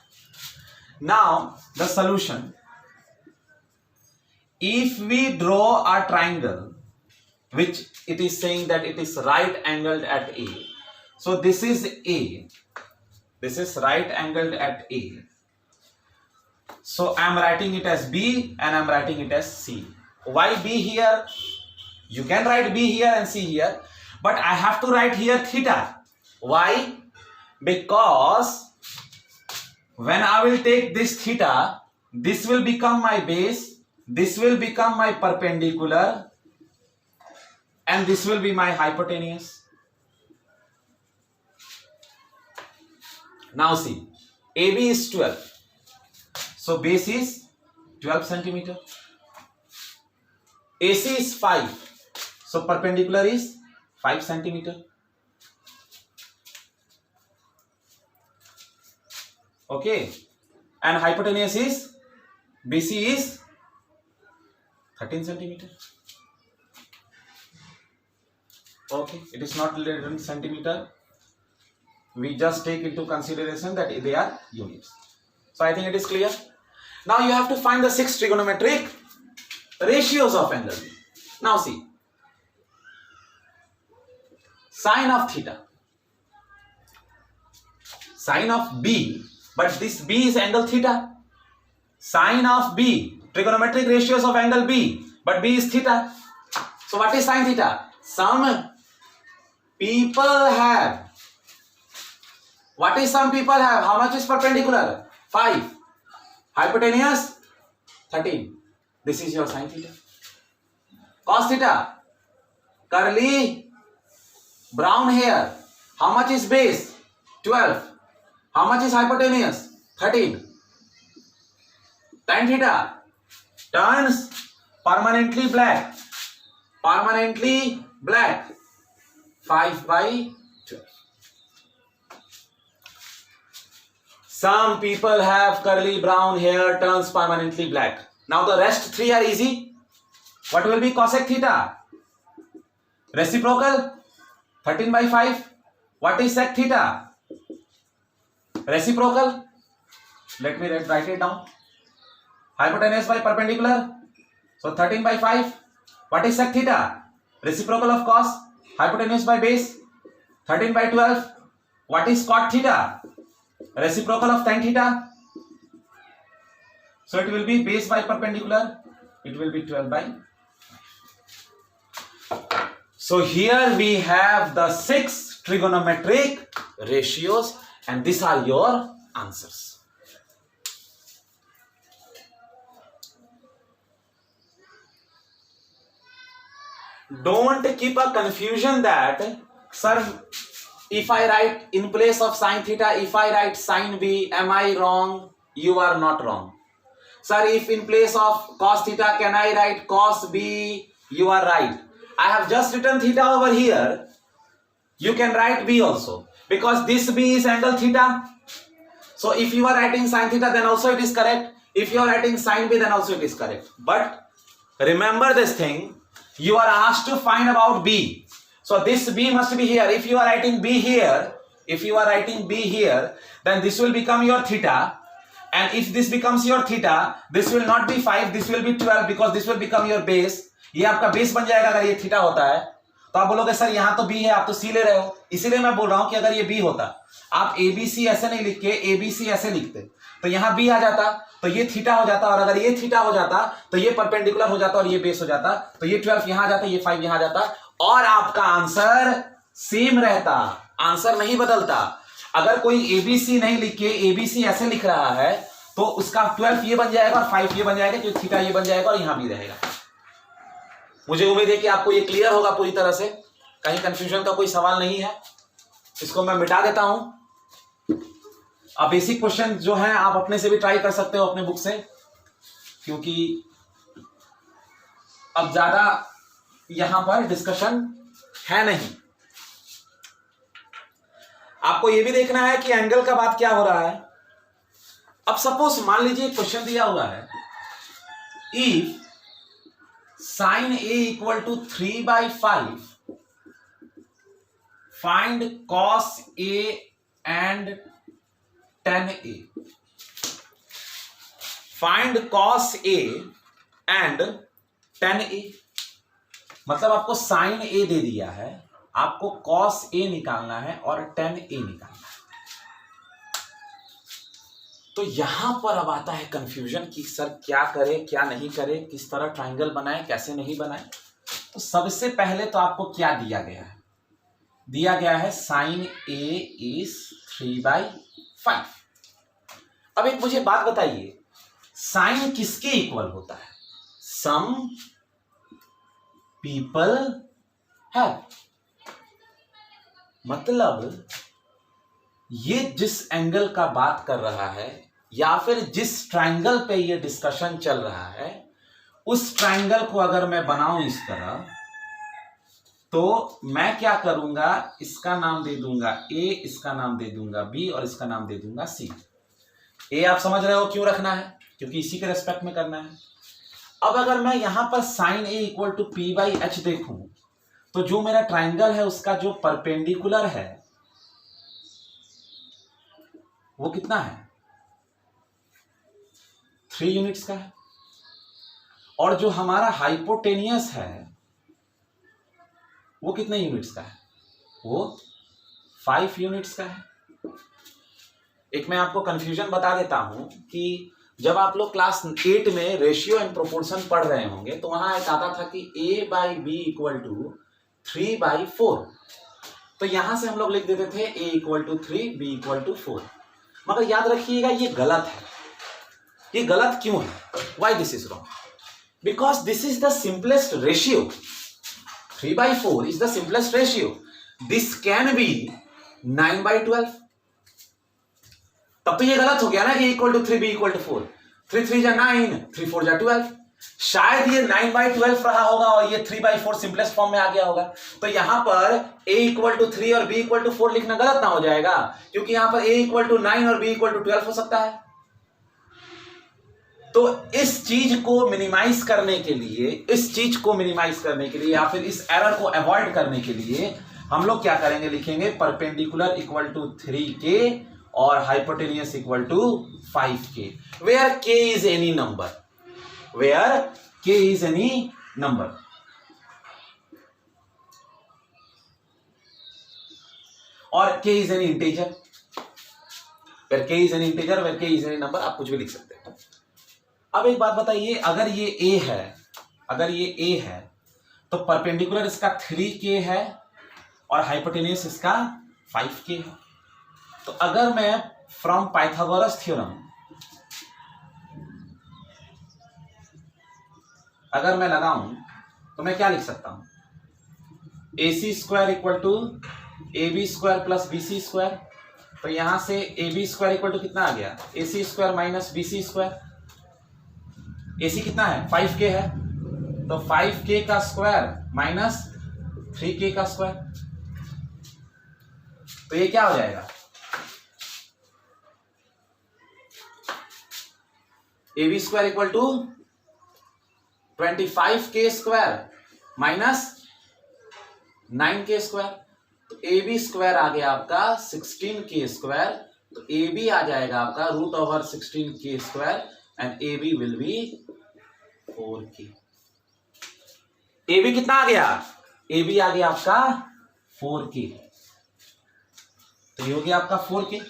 Now the solution. If we draw a triangle which it is saying that it is right angled at A, so this is A, this is right angled at A, so I am writing it as B and I am writing it as C. Why B here? You can write B here and C here, but I have to write here theta. Why? Because when I will take this theta, this will become my base, this will become my perpendicular, and this will be my hypotenuse. Now see, AB is 12, so base is 12 centimeter. AC is 5, so perpendicular is 5 centimeter. Okay, and hypotenuse is, BC is 13 centimeter. Okay, it is not 11 centimeter. We just take into consideration that they are units. So I think it is clear. Now you have to find the 6 trigonometric ratios of angle B. Now see, sine of theta, sine of B, but this B is angle theta. Sine of B, trigonometric ratios of angle B, but B is theta. So what is sine theta? Some people have. What is some people have? How much is perpendicular? 5. Hypotenuse 13. This is your sine theta. Cos theta, curly brown hair. How much is base? 12. How much is hypotenuse? 13. Tan theta turns permanently black. Permanently black. 5/12. Some people have curly brown hair turns permanently black. Now the rest 3 are easy. What will be cosec theta? Reciprocal 13/5. What is sec theta? Reciprocal. Let me write it down. Hypotenuse by perpendicular, so 13/5. What is sec theta? Reciprocal of cos. Hypotenuse by base, 13/12. What is cot theta? Reciprocal of tan theta. So it will be base by perpendicular. It will be 12/. So here we have the 6 trigonometric ratios, and these are your answers. Don't keep a confusion that, sir, if I write in place of sine theta, if I write sine B, am I wrong? You are not wrong. Sir, if in place of cos theta, can I write cos B? You are right. I have just written theta over here. You can write B also, because this B is angle theta. So if you are writing sine theta, then also it is correct. If you are writing sine B, then also it is correct. But remember this thing. You are asked to find about B. So this B must be here. If you are writing B here, then this will become your theta. And if this becomes your theta, this will not be 5, this will be 12, because this will become your base. ये आपका base बन जाएगा अगर ये theta होता है. तो आप बोलोगे सर यहाँ तो B है, आप तो C ले रहे हो. इसीलिए मैं बोल रहा हूँ कि अगर ये B होता, आप ABC ऐसे नहीं लिख के ABC ऐसे लिखते, तो यहाँ B आ जाता, तो ये थीटा हो जाता, और अगर ये थीटा हो जाता तो ये परपेंडिकुलर हो जाता और ये बेस हो जाता, तो ये 12 यहां आ जाता, ये 5 यहां आ जाता, और आपका आंसर सेम रहता, आंसर नहीं बदलता. अगर कोई ABC नहीं लिख के ABC ऐसे लिख रहा है, तो उसका 12 ये बन जाएगा और 5 ये बन जाएगा, जो थीटा ये बन जाएगा और यहां भी रहेगा. मुझे उम्मीद है कि आपको ये क्लियर होगा पूरी तरह से, कहीं कंफ्यूजन का कोई सवाल नहीं है. इसको मैं मिटा देता हूं. अब बेसिक क्वेश्चन जो है आप अपने से भी ट्राई कर सकते हो अपने बुक से, क्योंकि अब ज्यादा यहां पर डिस्कशन है नहीं. आपको यह भी देखना है कि एंगल का बात क्या हो रहा है. अब सपोज मान लीजिए क्वेश्चन दिया हुआ है, if sin A equal to 3/5, find cos A and tan A. Find cos A and tan A. मतलब आपको sin A दे दिया है, आपको cos A निकालना है और tan A निकालना है. तो यहां पर अब आता है कंफ्यूजन कि सर क्या करे क्या नहीं करे, किस तरह ट्राइंगल बनाए कैसे नहीं बनाए. तो सबसे पहले तो आपको क्या दिया गया है, दिया गया है sin A is 3/5. अब एक मुझे बात बताइए, साइन किसके इक्वल होता है? Some people have. मतलब ये जिस एंगल का बात कर रहा है या फिर जिस ट्रायंगल पे ये डिस्कशन चल रहा है, उस ट्रायंगल को अगर मैं बनाऊं इस तरह, तो मैं क्या करूंगा, इसका नाम दे दूंगा ए, इसका नाम दे दूंगा बी और इसका नाम दे दूंगा सी. ए आप समझ रहे हो क्यों रखना है, क्योंकि इसी के रेस्पेक्ट में करना है. अब अगर मैं यहां पर sine A equal to P by H देखूं, तो जो मेरा ट्रायंगल है उसका जो परपेंडिकुलर है वो कितना है, 3 यूनिट्स का है. और जो हमारा हाइपोटेनियस है वो कितने यूनिट्स का है, वो 5 यूनिट्स का है। एक मैं आपको कंफ्यूजन बता देता हूं कि जब आप लोग क्लास 8 में रेशियो एंड प्रोपोर्शन पढ़ रहे होंगे तो वहां एक आता था कि A/B = 3/4। तो यहां से हम लोग लिख देते थे A = 3, B = 4। मगर याद रखिएगा ये गलत है। ये गलत क्यों है? Why this is wrong? Because this is the simplest ratio. 3/4 is the simplest ratio. This can be 9/12. तब तो ये गलत हो गया ना कि A = 3, B = 4। 3 3 जा 9, 3 4 जा 12। शायद ये 9/12 रहा होगा और ये 3/4 सिंपलेस्ट फॉर्म में आ गया होगा। तो यहां पर A = 3 और B = 4 लिखना गलत ना हो जाएगा, क्योंकि यहां पर A = 9 और B = 12 हो सकता है। तो इस चीज को मिनिमाइज करने के लिए, या फिर इस एरर को अवॉइड करने के लिए हम लोग क्या करेंगे, लिखेंगे परपेंडिकुलर = 3k और hypotenuse = 5k, where k is any number. और k is any integer, where k is any number, आप कुछ भी लिख सकते हैं। अब एक बात बताइए, अगर ये a है तो परपेंडिकुलर इसका 3k है और हाइपोटेन्यूस इसका 5k है। तो अगर मैं फ्रॉम पाइथागोरस थ्योरम अगर मैं लगाऊं तो मैं क्या लिख सकता हूं, AC² = AB² + BC²। तो यहां से AB² कितना आ गया, AC² - BC²। AC कितना है, 5k है, तो 5k का स्क्वायर माइनस 3k का स्क्वायर। तो ये क्या हो जाएगा, AB² = 25k² माइनस 9k²। तो AB² आ गया आपका 16k²। तो AB आ जाएगा आपका √16k² and AB will be 4k। AB कितना आ गया, AB आ गया आपका 4k। तो ये हो गया आपका 4k।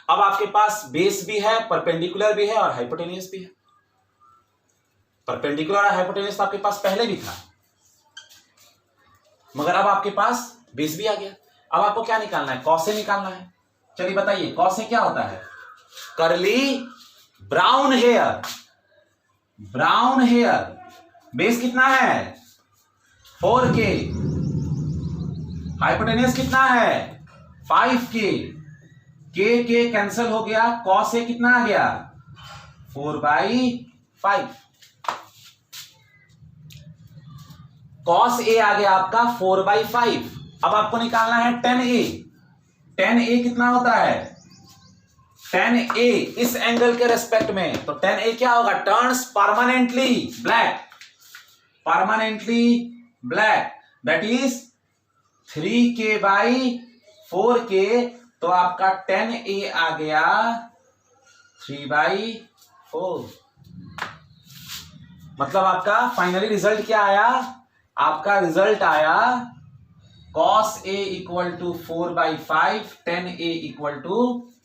अब आपके पास बेस भी है, परपेंडिकुलर भी है और हाइपोटेन्यूस भी है। परपेंडिकुलर और हाइपोटेन्यूस तो आपके पास पहले भी था, मगर अब आपके पास बेस भी आ गया। अब आपको क्या निकालना है, कॉसे निकालना है। चलिए बताइए, कॉसे क्या होता है, कर्ली ब्राउन हेयर। बेस कितना है, 4k। हाइपोटेन्यूस कितना है, 5k। के कैंसिल हो गया, कॉस ए कितना आ गया, 4/5। कॉस ए आ गया आपका 4/5। अब आपको निकालना है tan A। tan A कितना होता है, tan A इस एंगल के रेस्पेक्ट में। तो tan A क्या होगा, turns permanently black, that is 3k/4k। तो आपका tan A आ गया 3/4। मतलब आपका फाइनली रिजल्ट क्या आया, आपका रिजल्ट आया cos A = 4/5, tan A =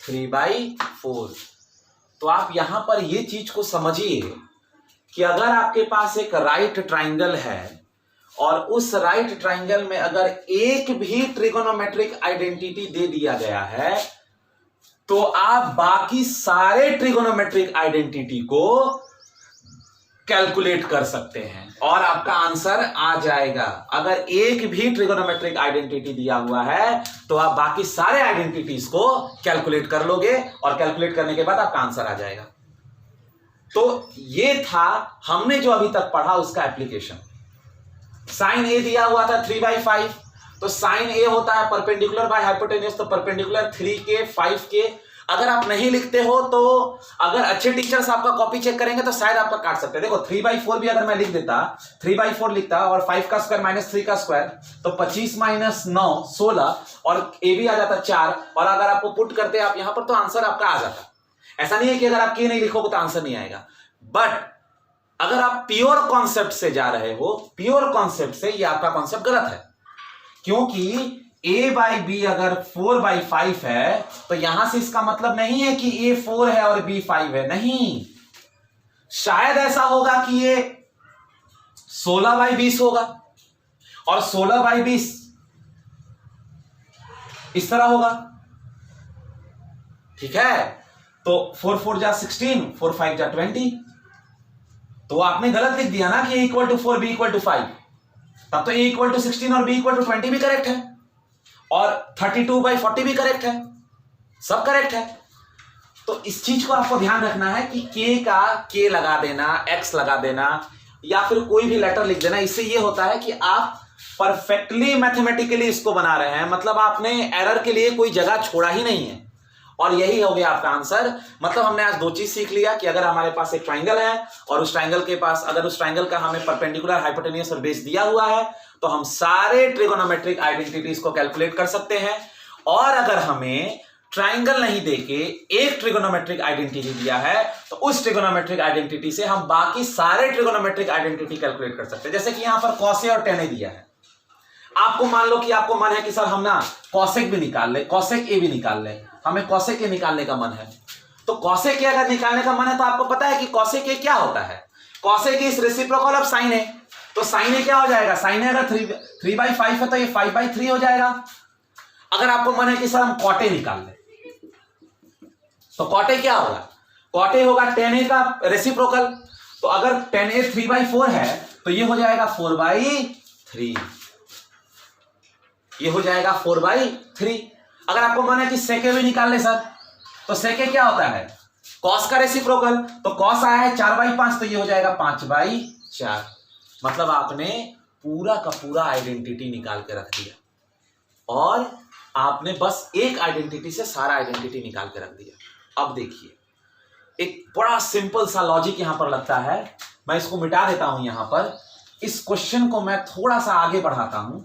3/4। तो आप यहां पर ये चीज को समझिए कि अगर आपके पास एक राइट ट्राइंगल है और उस राइट ट्राइंगल में अगर एक भी ट्रिगोनोमेट्रिक आइडेंटिटी दे दिया गया है तो आप बाकी सारे ट्रिगोनोमेट्रिक आइडेंटिटी को कैलकुलेट कर सकते हैं और आपका आंसर आ जाएगा। अगर एक भी ट्रिगोनोमेट्रिक आइडेंटिटी दिया हुआ है तो आप बाकी सारे आइडेंटिटीज को कैलकुलेट कर लोगे और कैलकुलेट करने के बाद आपका आंसर आ जाएगा। तो ये था हमने जो अभी तक पढ़ा उसका एप्लीकेशन। साइन ए दिया हुआ था 3/5, तो साइन ए होता है परपेंडिकुलर बाय हाइपोटेन्यूस, तो परपेंडिकुलर 3k 5k। अगर आप नहीं लिखते हो तो अगर अच्छे टीचर्स आपका कॉपी चेक करेंगे तो शायद आपका काट सकते हैं। देखो 3/4 भी अगर मैं लिख देता, 3/4 लिखता और 5 का स्क्वायर माइनस 3 का स्क्वायर, तो 25 - 9 16 और ए भी आ जाता 4। और अगर आपको पुट करते आप यहां पर तो आंसर आपका आ जाता। ऐसा नहीं है कि अगर आप के नहीं लिखोगे तो आंसर नहीं आएगा, बट अगर आप प्योर कॉन्सेप्ट से जा रहे हो, प्योर कॉन्सेप्ट से, ये आपका कॉन्सेप्ट गलत है। क्योंकि a बाई बी अगर 4/5 है तो यहां से इसका मतलब नहीं है कि a 4 है और b 5 है, नहीं, शायद ऐसा होगा कि ये 16/20 होगा और 16/20 इस तरह होगा, ठीक है। तो 4 4 जा 16, 4 5 जा 20, तो आपने गलत लिख दिया ना कि a equal to 4 b equal to 5, तब तो a इक्वल टू 16 और b इक्वल टू 20 भी करेक्ट है और 32/40 भी करेक्ट है, सब करेक्ट है। तो इस चीज को आपको ध्यान रखना है कि k का k लगा देना, x लगा देना या फिर कोई भी लेटर लिख देना, इससे ये होता है कि आप परफेक्टली मैथमेटिकली इसको बना रहे हैं, मतलब आपने एरर के लिए कोई जगह छोड़ा ही नहीं है। और यही हो गया आपका आंसर। मतलब हमने आज 2 चीज सीख लिया कि अगर हमारे पास एक ट्राइंगल है और उस ट्राइंगल के पास अगर उस ट्राइंगल का हमें परपेंडिकुलर, हाइपोटेन्यूस और बेस दिया हुआ है तो हम सारे ट्रिगोनोमेट्रिक आइडेंटिटीज को कैलकुलेट कर सकते हैं। और अगर हमें ट्राइंगल नहीं देके एक ट्रिगोनोमेट्रिक आइडेंटिटी दिया है तो उस ट्रिगोनोमेट्रिक आइडेंटिटी से हम बाकी सारे ट्रिगोनोमेट्रिक आइडेंटिटी कैलकुलेट कर सकते हैं। जैसे कि यहां पर कॉस और टेन दिया है, आपको मान लो कि आपको मन है कि सर हम ना कॉसेक भी निकाल ले, कॉसेक ए भी निकाल ले, हमें कॉसेक ए निकालने का मन है। तो कॉसेक ए अगर निकालने का मन है तो आपको पता है कि कॉसेक ए क्या होता है, cosec A is reciprocal of sine A. तो साइन ए क्या हो जाएगा, साइन ए अगर 3/5 है तो ये 5/3 हो जाएगा। अगर आपको मन है कि सर हम कॉट ए निकाल ले तो कॉट ए क्या होगा, कॉट ए होगा tan ए का रेसिप्रोकल। तो अगर tan ए 3/4 है तो ये हो जाएगा 4/3, ये हो जाएगा 4/3। अगर आपको मन है कि सेके भी निकाल ले सर, तो सेके क्या होता है, कॉस का रेसिप्रोकल, तो कॉस आया है 4/5 तो ये हो जाएगा 5/4। मतलब आपने पूरा का पूरा आइडेंटिटी निकाल के रख दिया और आपने बस एक आइडेंटिटी से सारा आइडेंटिटी निकाल के रख दिया। अब देखिए एक बड़ा सिंपल सा लॉजिक यहां पर लगता है, मैं इसको मिटा देता हूं यहां पर, इस क्वेश्चन को मैं थोड़ा सा आगे बढ़ाता हूं।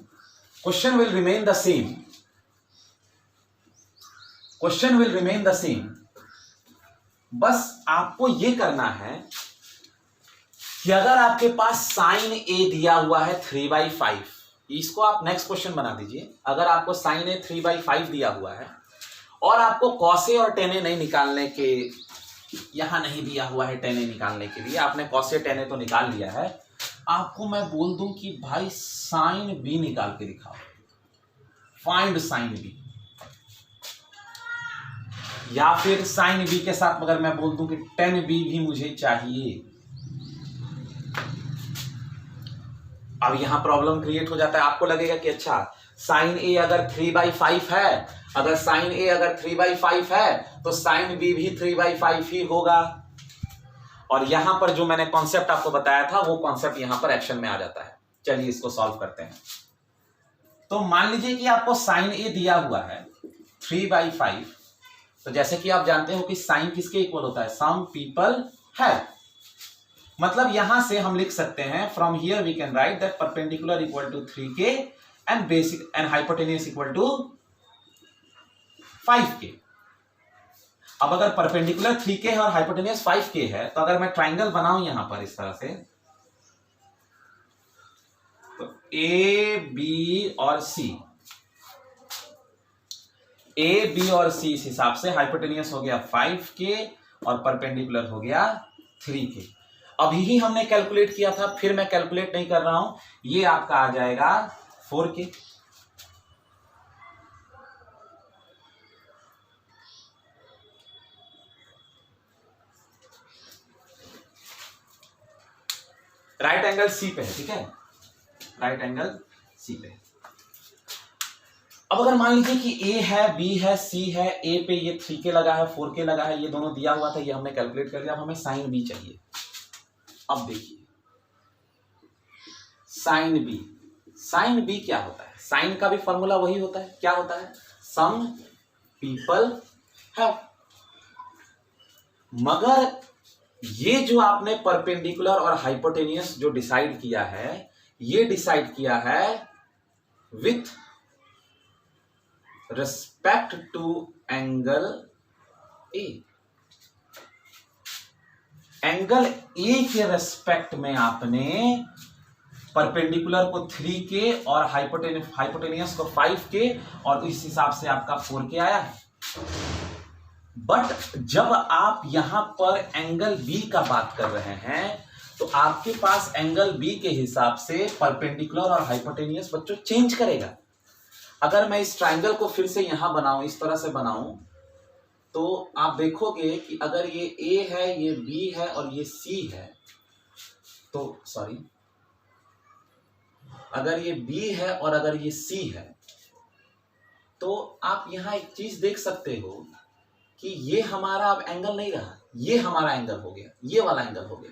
Question will remain the same, question will remain the same, बस आपको यह करना है कि अगर आपके पास साइन ए दिया हुआ है 3/5, इसको आप नेक्स्ट क्वेश्चन बना दीजिए। अगर आपको साइन ए 3/5 दिया हुआ है और आपको कॉस ए और टेन ए नहीं निकालने के, यहां नहीं दिया हुआ है टेन ए निकालने के लिए, आपने कॉस ए टेन ए तो निकाल लिया है, आपको मैं बोल दूं कि भाई साइन बी निकाल के दिखाओ, फाइंड साइन बी, या फिर साइन बी के साथ अगर मैं बोल दूं कि टेन बी भी मुझे चाहिए। अब यहां प्रॉब्लम क्रिएट हो जाता है, आपको लगेगा कि अच्छा साइन ए अगर 3/5 है, अगर साइन ए अगर 3/5 है तो साइन बी भी 3/5 ही होगा। और यहां पर जो मैंने कॉन्सेप्ट आपको बताया था वो कॉन्सेप्ट यहां पर एक्शन में आ जाता है। चलिए इसको सॉल्व करते हैं। तो मान लीजिए कि आपको साइन ए दिया हुआ है 3/5, तो जैसे कि आप जानते हो कि साइन किसके इक्वल होता है, सम पीपल है। मतलब यहां से हम लिख सकते हैं from here we can write that perpendicular equal to 3k and basic and hypotenuse equal to 5k। अब अगर परपेंडिकुलर 3k है और हाइपोटेन्यूस 5k है तो अगर मैं ट्राइंगल बनाऊं यहां पर इस तरह से, तो ए बी और सी, ए बी और सी इस हिसाब से हाइपोटेन्यूस हो गया 5k और परपेंडिकुलर हो गया 3k। अभी ही हमने कैलकुलेट किया था, फिर मैं कैलकुलेट नहीं कर रहा हूं, ये आपका आ जाएगा 4k। राइट एंगल सी पे है, ठीक है, राइट एंगल सी पे। अब अगर मान लीजिए कि ए है, बी है, सी है, ए पे ये 3k लगा है, 4k लगा है, ये दोनों दिया हुआ था, ये हमने कैलकुलेट कर लिया। अब हमें साइन बी चाहिए। अब देखिए साइन बी, साइन बी क्या होता है, साइन का भी फॉर्मूला वही होता है, क्या होता है, सम पीपल है। मगर ये जो आपने परपेंडिकुलर और हाइपोटेन्यूस जो डिसाइड किया है, ये डिसाइड किया है with respect to angle A. Angle A के रेस्पेक्ट में आपने परपेंडिकुलर को 3K और हाइपोटेनियस को 5K, और इस हिसाब से आपका 4K आया है। बट जब आप यहां पर एंगल बी का बात कर रहे हैं तो आपके पास एंगल बी के हिसाब से परपेंडिकुलर और हाइपोटेनियस बच्चों चेंज करेगा। अगर मैं इस ट्राइंगल को फिर से यहां बनाऊं, इस तरह से बनाऊं, तो आप देखोगे कि अगर ये ए है, ये बी है और ये सी है, तो सॉरी, अगर ये बी है और अगर ये सी है, तो आप यहां एक चीज देख सकते हो कि ये हमारा अब एंगल नहीं रहा, ये हमारा एंगल हो गया, ये वाला एंगल हो गया,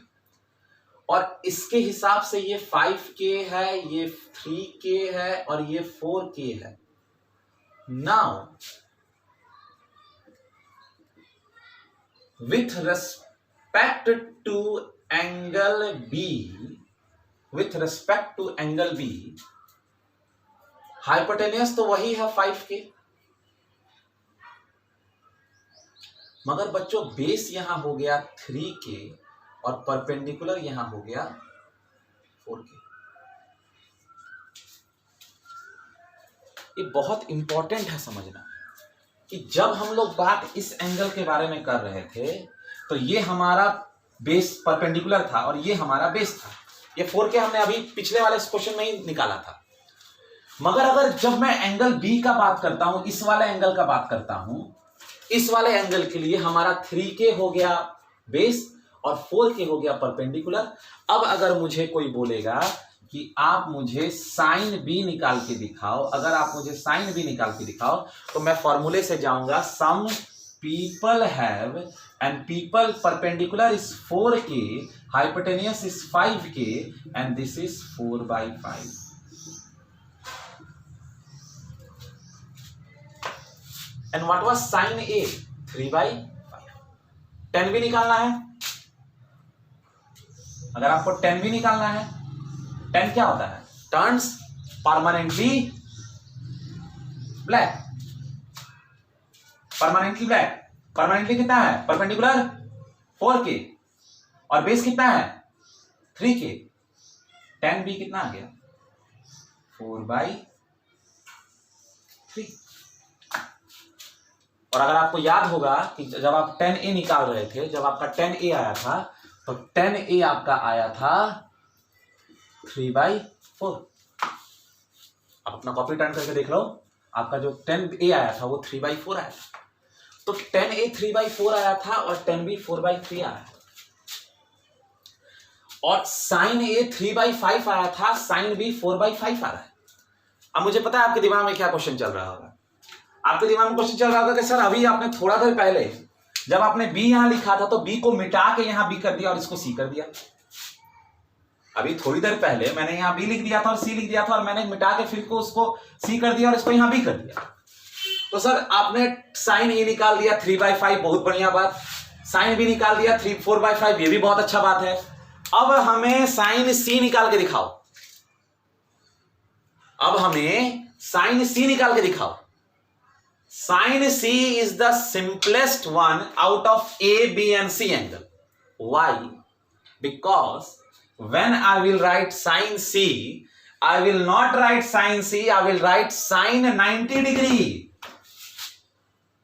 और इसके हिसाब से ये 5K है, ये 3K है और ये 4K है। Now with respect to angle B, with respect to angle B, hypotenuse तो वही है 5K, मगर बच्चों बेस यहां हो गया 3K और परपेंडिकुलर यहां हो गया 4K। ये बहुत इंपॉर्टेंट है समझना कि जब हम लोग बात इस एंगल के बारे में कर रहे थे तो ये हमारा बेस परपेंडिकुलर था और ये हमारा बेस था। ये 4K हमने अभी पिछले वाले क्वेश्चन में ही निकाला था। मगर अगर जब मैं एंगल बी का बात करता हूं, इस वाले एंगल का बात करता हूं, इस वाले एंगल के लिए हमारा 3K हो गया बेस और 4K हो गया परपेंडिकुलर। अब अगर मुझे कोई बोलेगा कि आप मुझे साइन बी निकाल के दिखाओ, अगर आप मुझे साइन बी निकाल के दिखाओ, तो मैं फॉर्मूले से जाऊंगा, some people have and people perpendicular is 4K, hypotenuse is 5K and this is 4/5। And what was sine A? 3/5। tan भी निकालना है। अगर आपको tan भी निकालना है, tan क्या होता है? Turns permanently black. Permanently black, permanently कितना है? परपेंडिकुलर 4K और बेस कितना है? 3K। tan भी कितना आ गया? 4/3। और अगर आपको याद होगा कि जब आप tan A निकाल रहे थे, जब आपका tan A आया था, तो tan A आपका आया था 3/4। आप अपना कॉपी टर्न करके देख लो, आपका जो tan A आया था वो 3/4 आया था। तो tan A 3/4 आया था और tan B 4/3 आया था। और sin A 3/5 आया था, sin B 4/5 आ रहा है। अब मुझे पता है आपके दिमाग में क्या क्वेश्चन चल रहा होगा। आपके दिमाग में क्वेश्चन चल रहा होगा कि सर अभी आपने थोड़ा देर पहले जब आपने बी यहां लिखा था तो बी को मिटा के यहां बी कर दिया और इसको सी कर दिया। अभी थोड़ी देर पहले मैंने यहां बी लिख दिया था और सी लिख दिया था और मैंने मिटा के फिर को उसको सी कर दिया और इसको यहां बी कर दिया। तो सर आपने साइन ए निकाल दिया 3/5, बहुत बढ़िया बात। साइन बी निकाल दिया 4/5, ये भी बहुत अच्छा बात है। अब हमें साइन सी निकाल के दिखाओ। अब हमें साइन सी निकाल के दिखाओ। Sin C is the simplest one out of A, B and C angle. Why? Because when I will write sin C, I will not write sin C, I will write sin 90 degree.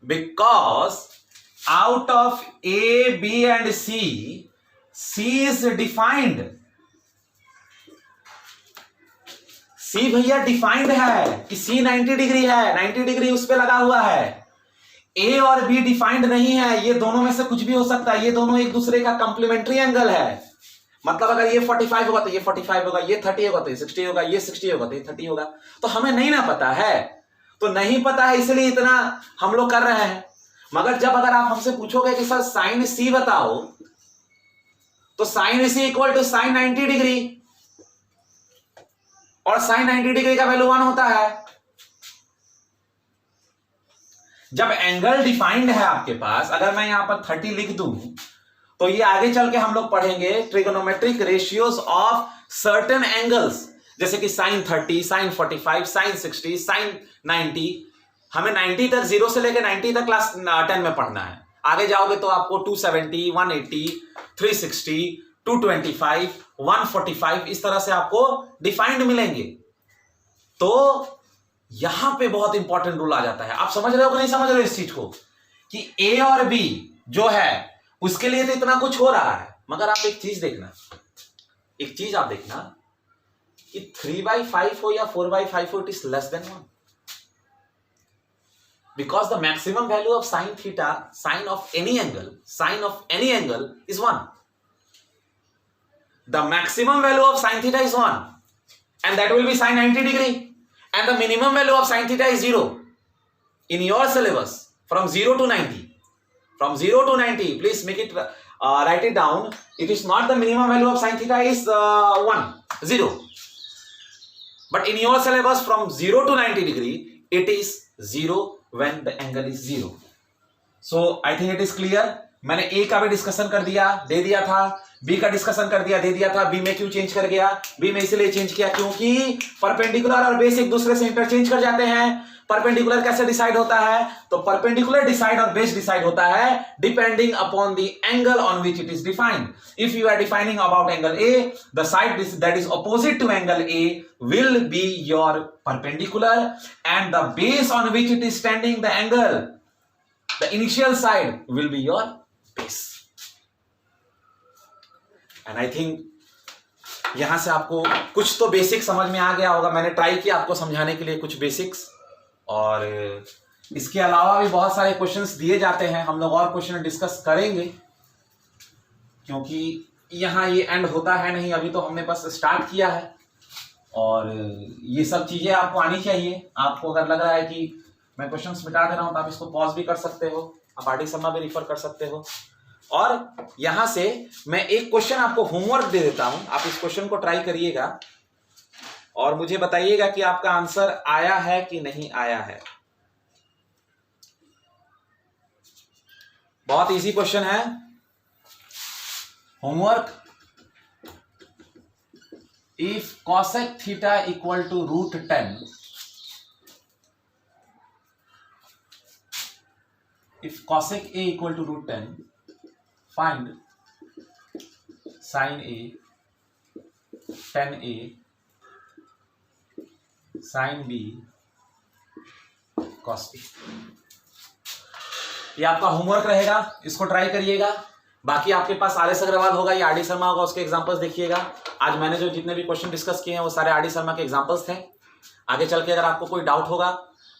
Because out of A, B and C, C is defined. सी भैया defined है कि सी 90 degree है, 90 degree उस पे लगा हुआ है। ए और बी डिफाइंड नहीं है, ये दोनों में से कुछ भी हो सकता है, ये दोनों एक दूसरे का कंप्लीमेंट्री एंगल है। मतलब अगर ये 45 होगा तो ये 45 होगा, ये 30 होगा तो ये 60 होगा, ये 60 होगा तो ये 30 होगा। तो हमें नहीं ना पता है, तो नहीं पता है इसलिए इतना हम लोग कर रहे हैं। मगर जब अगर आप हमसे पूछोगे कि सर साइन सी बताओ, तो sine C equal to sine 90 degree, और साइन 90 डिग्री का वैल्यू 1 होता है। जब एंगल डिफाइंड है आपके पास, अगर मैं यहां पर 30 लिख दूं, तो ये आगे चल के हम लोग पढ़ेंगे trigonometric ratios of certain angles, जैसे कि साइन 30, साइन 45, साइन 60, साइन 90। हमें 90 तक, 0 से लेकर 90 तक क्लास 10 में पढ़ना है। आगे जाओगे तो आपको 270, 180, 360, 225, 145 इस तरह से आपको डिफाइंड मिलेंगे। तो यहां पे बहुत इंपॉर्टेंट रूल आ जाता है। आप समझ रहे हो कि नहीं समझ रहे हो इस चीज को, कि ए और बी जो है उसके लिए तो इतना कुछ हो रहा है, मगर आप एक चीज देखना, एक चीज आप देखना कि 3/5 हो या 4/5 हो, it is less than 1, because the maximum value of sine theta, sine of any angle is 1. The maximum value of sin theta is 1, and that will be sin 90 degree, and the minimum value of sin theta is 0. In your syllabus, from 0 to 90, please make it, write it down. It is not the minimum value of sin theta is 0. But in your syllabus, from 0 to 90 degree, it is 0 when the angle is 0. So I think it is clear. मैंने ए का भी discussion कर दिया, दे दिया था, B का discussion कर दिया, दे दिया था। बी में क्यों चेंज कर गया? बी में इसलिए चेंज किया क्योंकि परपेंडिकुलर और बेस एक दूसरे से इंटरचेंज कर जाते हैं। परपेंडिकुलर कैसे डिसाइड होता है? तो परपेंडिकुलर डिसाइड और बेस डिसाइड होता है depending upon the angle on which it is defined. If you are defining about angle A, the side that is opposite to angle A will be your perpendicular, and the base on which it is standing the angle, the initial side will be your base. And I think यहां से आपको कुछ तो basic समझ में आ गया होगा। मैंने ट्राई किया आपको समझाने के लिए कुछ बेसिक्स, और इसके अलावा भी बहुत सारे क्वेश्चंस दिए जाते हैं। हम लोग और क्वेश्चन डिस्कस करेंगे, क्योंकि यहां ये एंड होता है नहीं, अभी तो हमने बस स्टार्ट किया है। और ये सब चीजें आपको आनी चाहिए। आपको अगर लग रहा है कि मैं क्वेश्चंस मिटा दे रहा हूं तो आप इसको पॉज भी कर सकते हो, आप आर डी शर्मा भी रिफर कर सकते हो। और यहां से मैं एक क्वेश्चन आपको होमवर्क दे देता हूं, आप इस क्वेश्चन को ट्राई करिएगा और मुझे बताइएगा कि आपका आंसर आया है कि नहीं आया है। बहुत इजी क्वेश्चन है। Homework, if cosec theta equal to √10, if cosec A equal to √10, find sin A, tan A, sin B, cos B। ये आपका होमवर्क रहेगा, इसको ट्राई करिएगा। बाकी आपके पास आर एस अग्रवाल होगा या आर डी शर्मा होगा, उसके एग्जांपल्स देखिएगा। आज मैंने जो जितने भी क्वेश्चन डिस्कस किए हैं वो सारे आर डी शर्मा के एग्जांपल्स थे। आगे चल के अगर आपको कोई डाउट होगा,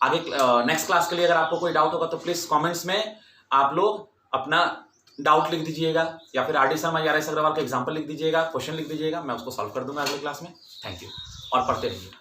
आगे नेक्स्ट क्लास के लिए अगर आपको कोई डाउट होगा तो प्लीज कमेंट्स में आप लोग अपना डाउट लिख दीजिएगा, या फिर आर डी शर्मा या आर एस अग्रवाल का एग्जांपल लिख दीजिएगा, क्वेश्चन लिख दीजिएगा, मैं उसको सॉल्व कर दूंगा अगले क्लास में। थैंक यू, और पढ़ते रहिए।